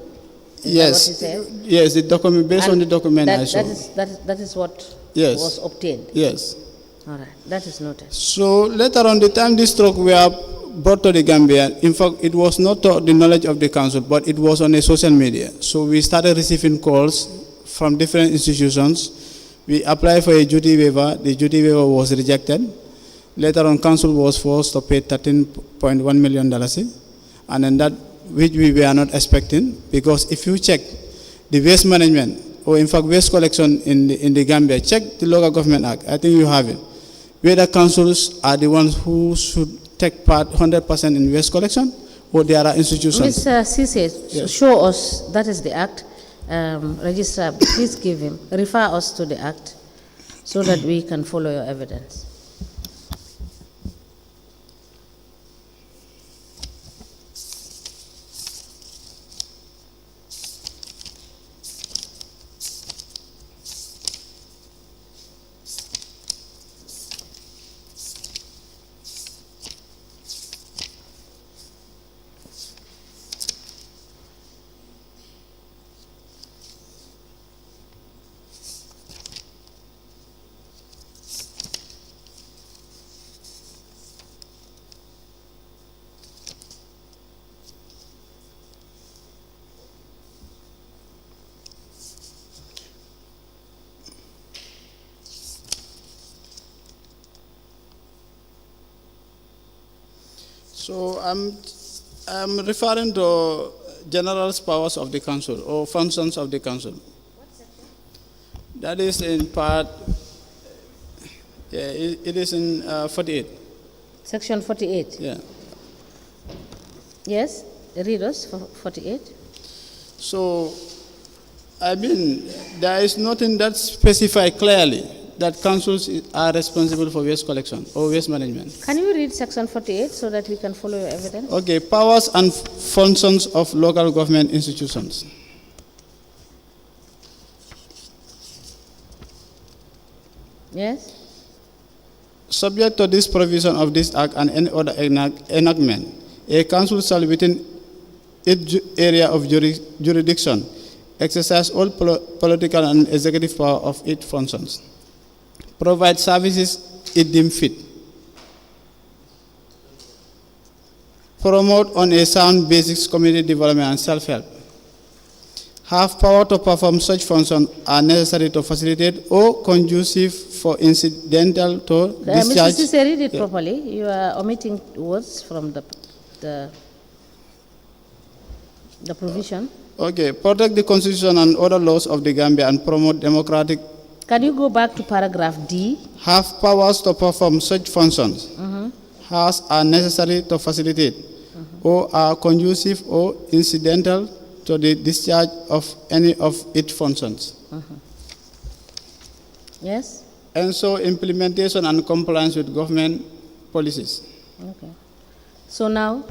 Is that what you yes, said? yes. The document based on And the document I saw. that is what Yes. was obtained. Yes. All right, that is noted. So later on, the time this truck were brought to the Gambia, in fact, it was not to the knowledge of the council, but it was on a social media. So we started receiving calls from different institutions. We applied for a duty waiver. The duty waiver was rejected. Later on, council was forced to pay $13.1 million, and then that which we were not expecting, because if you check the waste management, or in fact waste collection in the Gambia, check the Local Government Act, I think you have it, where the councils are the ones who should take part 100% in waste collection, or there are institutions. Mr. Ceesay, Yes. show us, that is the act. Registrar, please refer us to the act so that we can follow your evidence. So I'm referring to general powers of the council or functions of the council. That is in part, yeah, it is in 48. Section 48. Yeah. Yes, read us for 48. So, I mean, there is nothing that specifies clearly that councils are responsible for waste collection or waste management. Can you read section 48 so that we can follow your evidence? Okay, powers and functions of local government institutions. Yes? Subject to this provision of this act and any other enactment, a council shall within its area of jurisdiction exercise all political and executive power of its functions. Provide services it deems fit. Promote on a sound basis community development and self-help. Have power to perform such functions are necessary to facilitate or conducive for incidental to discharge. Mr. Ceesay, read it properly. You are omitting words from the provision. Okay, protect the constitution and other laws of the Gambia and promote democratic. Can you go back to paragraph D? Have powers to perform such functions as are necessary to facilitate or are conducive or incidental to the discharge of any of its functions. Yes? And so implementation and compliance with government policies. Okay. So now,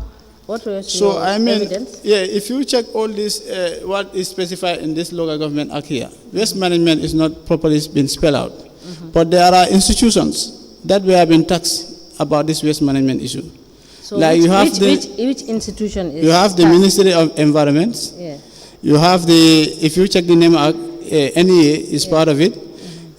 what was So your I mean, evidence? yeah, if you check all this, what is specified in this local government act here, waste management is not properly been spelled out. But there are institutions that we have been taxed about this waste management issue. So Like which institution is you have the tasked? Ministry of Environment. Yeah. You have the, if you check the name act, NEA is part of it.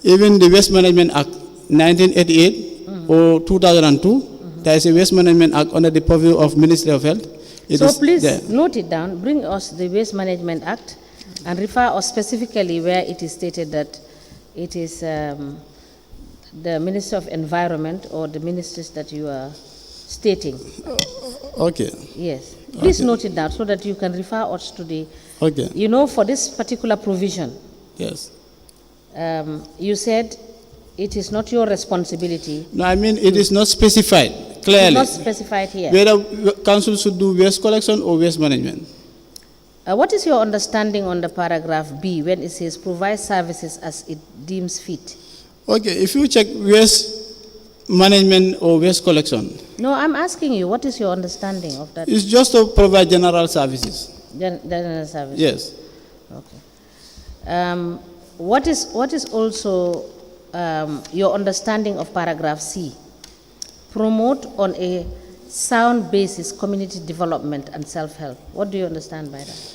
Even the Waste Management Act 1988 or 2002, there is a Waste Management Act under the purview of Ministry of Health. It So is please there. note it down, bring us the Waste Management Act and refer us specifically where it is stated that it is the Minister of Environment or the ministers that you are stating. Okay, Yes. Please note it down so that you can refer us to the, okay, you know, for this particular provision, yes. you said it is not your responsibility. No, I mean, it is not specified It's clearly not specified here. whether council should do waste collection or waste management. What is your understanding on the paragraph B when it says provide services as it deems fit? Okay, if you check waste management or waste collection, No, I'm asking you, what is your understanding of that it's just to provide general services. general service? Yes. Okay. What is also your understanding of paragraph C? Promote on a sound basis community development and self-help. What do you understand by that?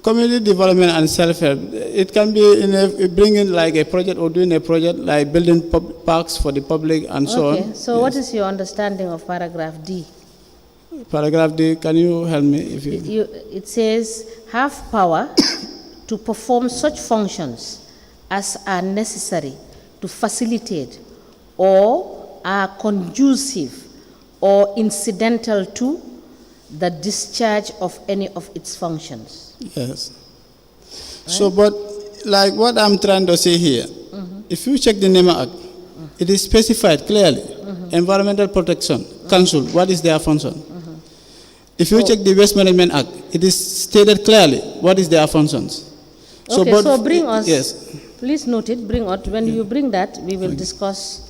Community development and self-help, it can be in bringing like a project or doing a project like building parks for the public and so on. Okay, so what is your understanding of paragraph D? Paragraph D, can you help me if you... It says, have power to perform such functions as are necessary to facilitate or are conducive or incidental to the discharge of any of its functions. Yes. So, but like what I'm trying to say here, if you check the NEMA Act, it is specified clearly, Environmental Protection Council, what is their function? If you check the Waste Management Act, it is stated clearly what is their functions. Okay, so bring us, yes. please note it, bring out, when you bring that, we will discuss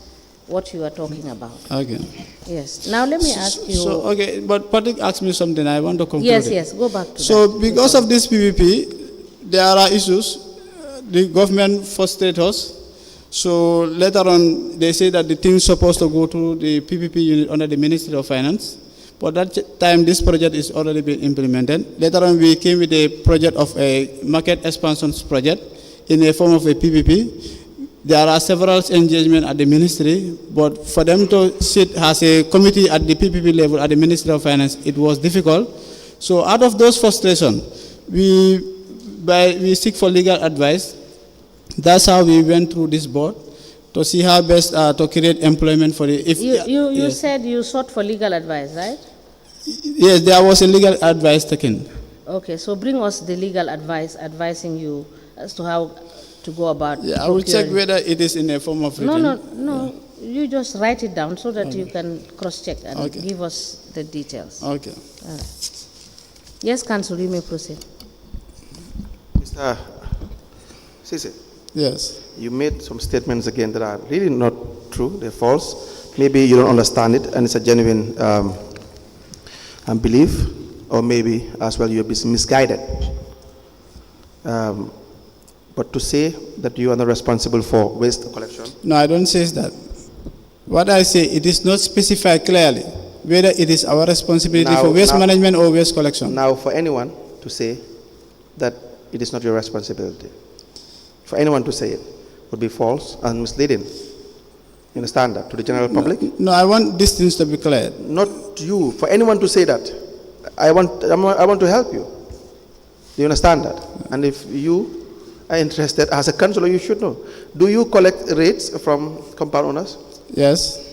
what you are talking about. Okay. Yes. Now let me ask you. So, okay, but Patrick asked me something, I want to conclude. Yes, it. yes, go back to So, that. because of this PPP, there are issues. The government frustrated us. So, later on, they say that the thing is supposed to go to the PPP unit under the Ministry of Finance. But that time, this project is already been implemented. Later on, we came with a project of a market expansion project in a form of a PPP. There are several engagements at the ministry, but for them to sit as a committee at the PPP level at the Ministry of Finance, it was difficult. So out of those frustrations, we seek for legal advice. That's how we went through this board to see how best to create employment for the... You yes. said you sought for legal advice, right? Yes, there was a legal advice taken. Okay, so bring us the legal advice advising you as to how to go about. Yeah, I will check procuring. whether it is in a form of written. No. You just write it down so that you can cross-check and give us the details. Okay. All right. Yes, Councilor, you may proceed. Mr. Ceesay, Yes. you made some statements again that are really not true, they're false. Maybe you don't understand it and it's a genuine belief, or maybe as well you're misguided. But to say that you are not responsible for waste collection. No, I don't say that. What I say, it is not specified clearly whether it is our responsibility for waste management or waste collection. Now, for anyone to say that it is not your responsibility, for anyone to say it would be false and misleading. You understand that? To the general public? No, I want these things to be clear. Not you. For anyone to say that, I want to help you. Do you understand that? And if you are interested, as a councillor, you should know. Do you collect rates from compound owners? Yes.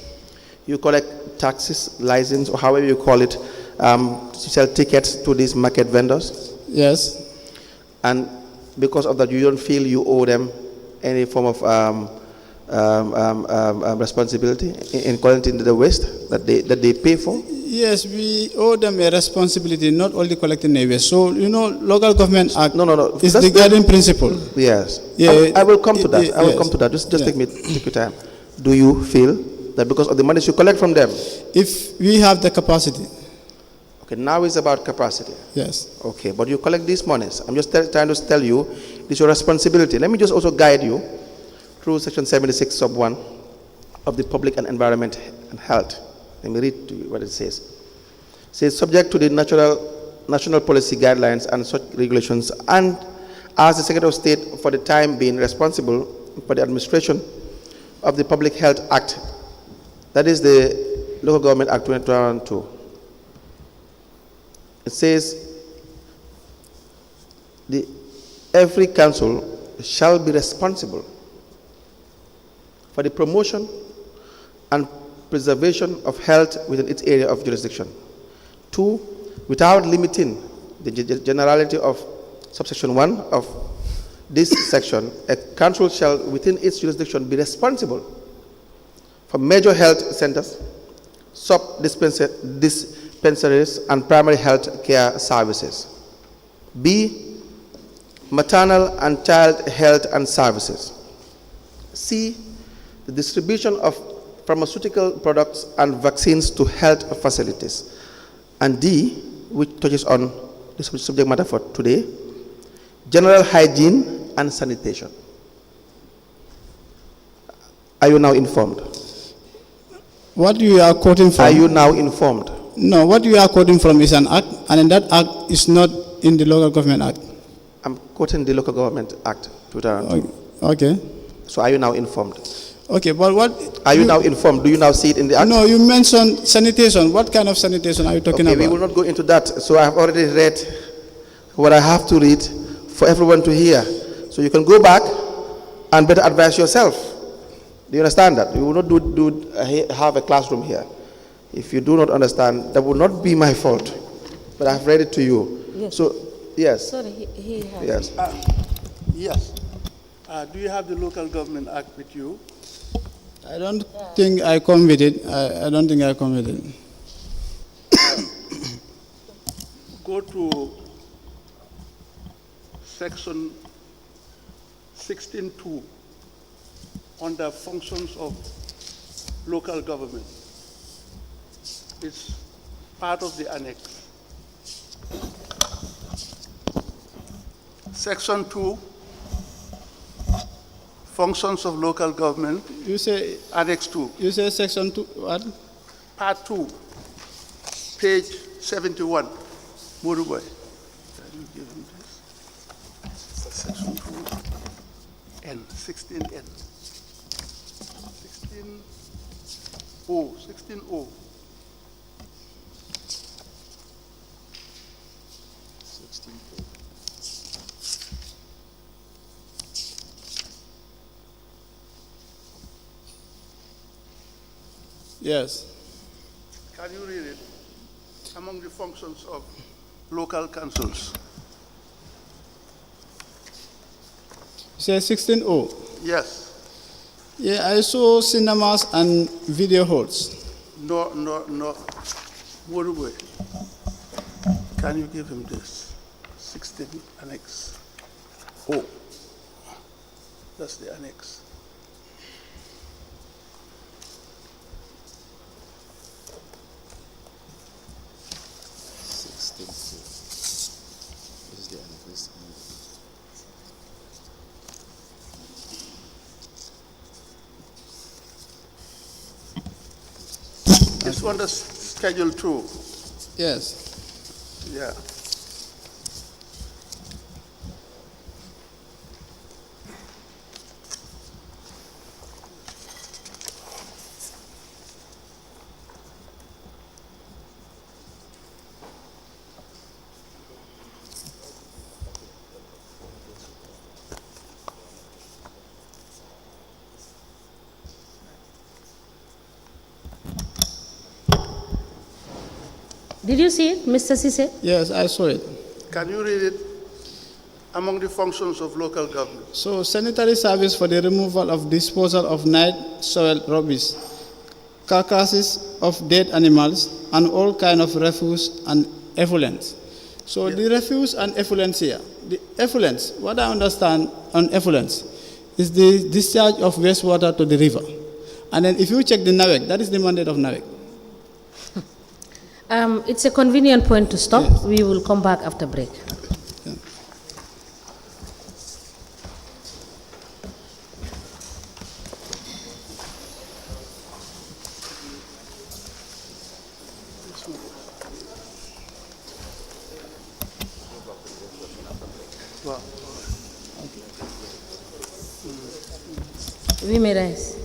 You collect taxes, license, or however you call it, to sell tickets to these market vendors? Yes. And because of that, you don't feel you owe them any form of responsibility in collecting the waste that they pay for? Yes, we owe them a responsibility, not only collecting the waste. So, local government act is the guiding principle. Yes. Yeah, I will come to that. I will come to that. Just take your time. Do you feel that because of the money you collect from them? If we have the capacity Okay, now it's about capacity. Yes. Okay, but you collect these monies. I'm just trying to tell you, it's your responsibility. Let me just also guide you through Section 76, sub 1 of the Public and Environment and Health. Let me read to you what it says. It says, subject to the national policy guidelines and such regulations, and as the Secretary of State for the time being responsible for the administration of the Public Health Act, that is the Local Government Act 2002. It says, every council shall be responsible for the promotion and preservation of health within its area of jurisdiction. 2, without limiting the generality of subsection 1 of this section, a council shall within its jurisdiction be responsible for major health centers, dispensaries and primary health care services. B, maternal and child health and services. C, the distribution of pharmaceutical products and vaccines to health facilities. And D, which touches on the subject matter for today, general hygiene and sanitation. Are you now informed? What you are quoting from? Are you now informed? No, what you are quoting from is an act, and that act is not in the Local Government Act. I'm quoting the Local Government Act 2002. Okay. So are you now informed? Okay, but what... Are you now informed? Do you now see it in the act? No, you mentioned sanitation. What kind of sanitation are you talking about? We will not go into that. So I have already read what I have to read for everyone to hear. So you can go back and better advise yourself. Do you understand that? You will not have a classroom here. If you do not understand, that will not be my fault. But I have read it to you. Yes. So, yes. Sorry, he has. Yes. Yes. Do you have the Local Government Act with you? I don't think I come with it. I don't think I come with it. Go to section 16.2 under functions of local government. It's part of the annex. Section 2, functions of local government. You say... Annex 2. You say section 2, what? Part 2, page 71. Murubai. Can you give him this? Section 2, N, 16N. 16O, 16O. 16O. Yes. Can you read it? Among the functions of local councils. You say 16O? Yes. Yeah, I saw cinemas and video halls. No. Murubai. Can you give him this? 16 annex. Oh. That's the annex. This one is schedule 2. Yes. Yeah. Did you see it, Mr. Ceesay? Yes, I saw it. Can you read it? Among the functions of local government. So, sanitary service for the removal of disposal of night soil rubbish, carcasses of dead animals, and all kind of refuse and effluents. So, the refuse and effluents here. The effluents, what I understand on effluents, is the discharge of wastewater to the river. And then if you check the NAWEC, that is the mandate of NAWEC. It's a convenient point to stop. Yes. We will come back after break. We may rise.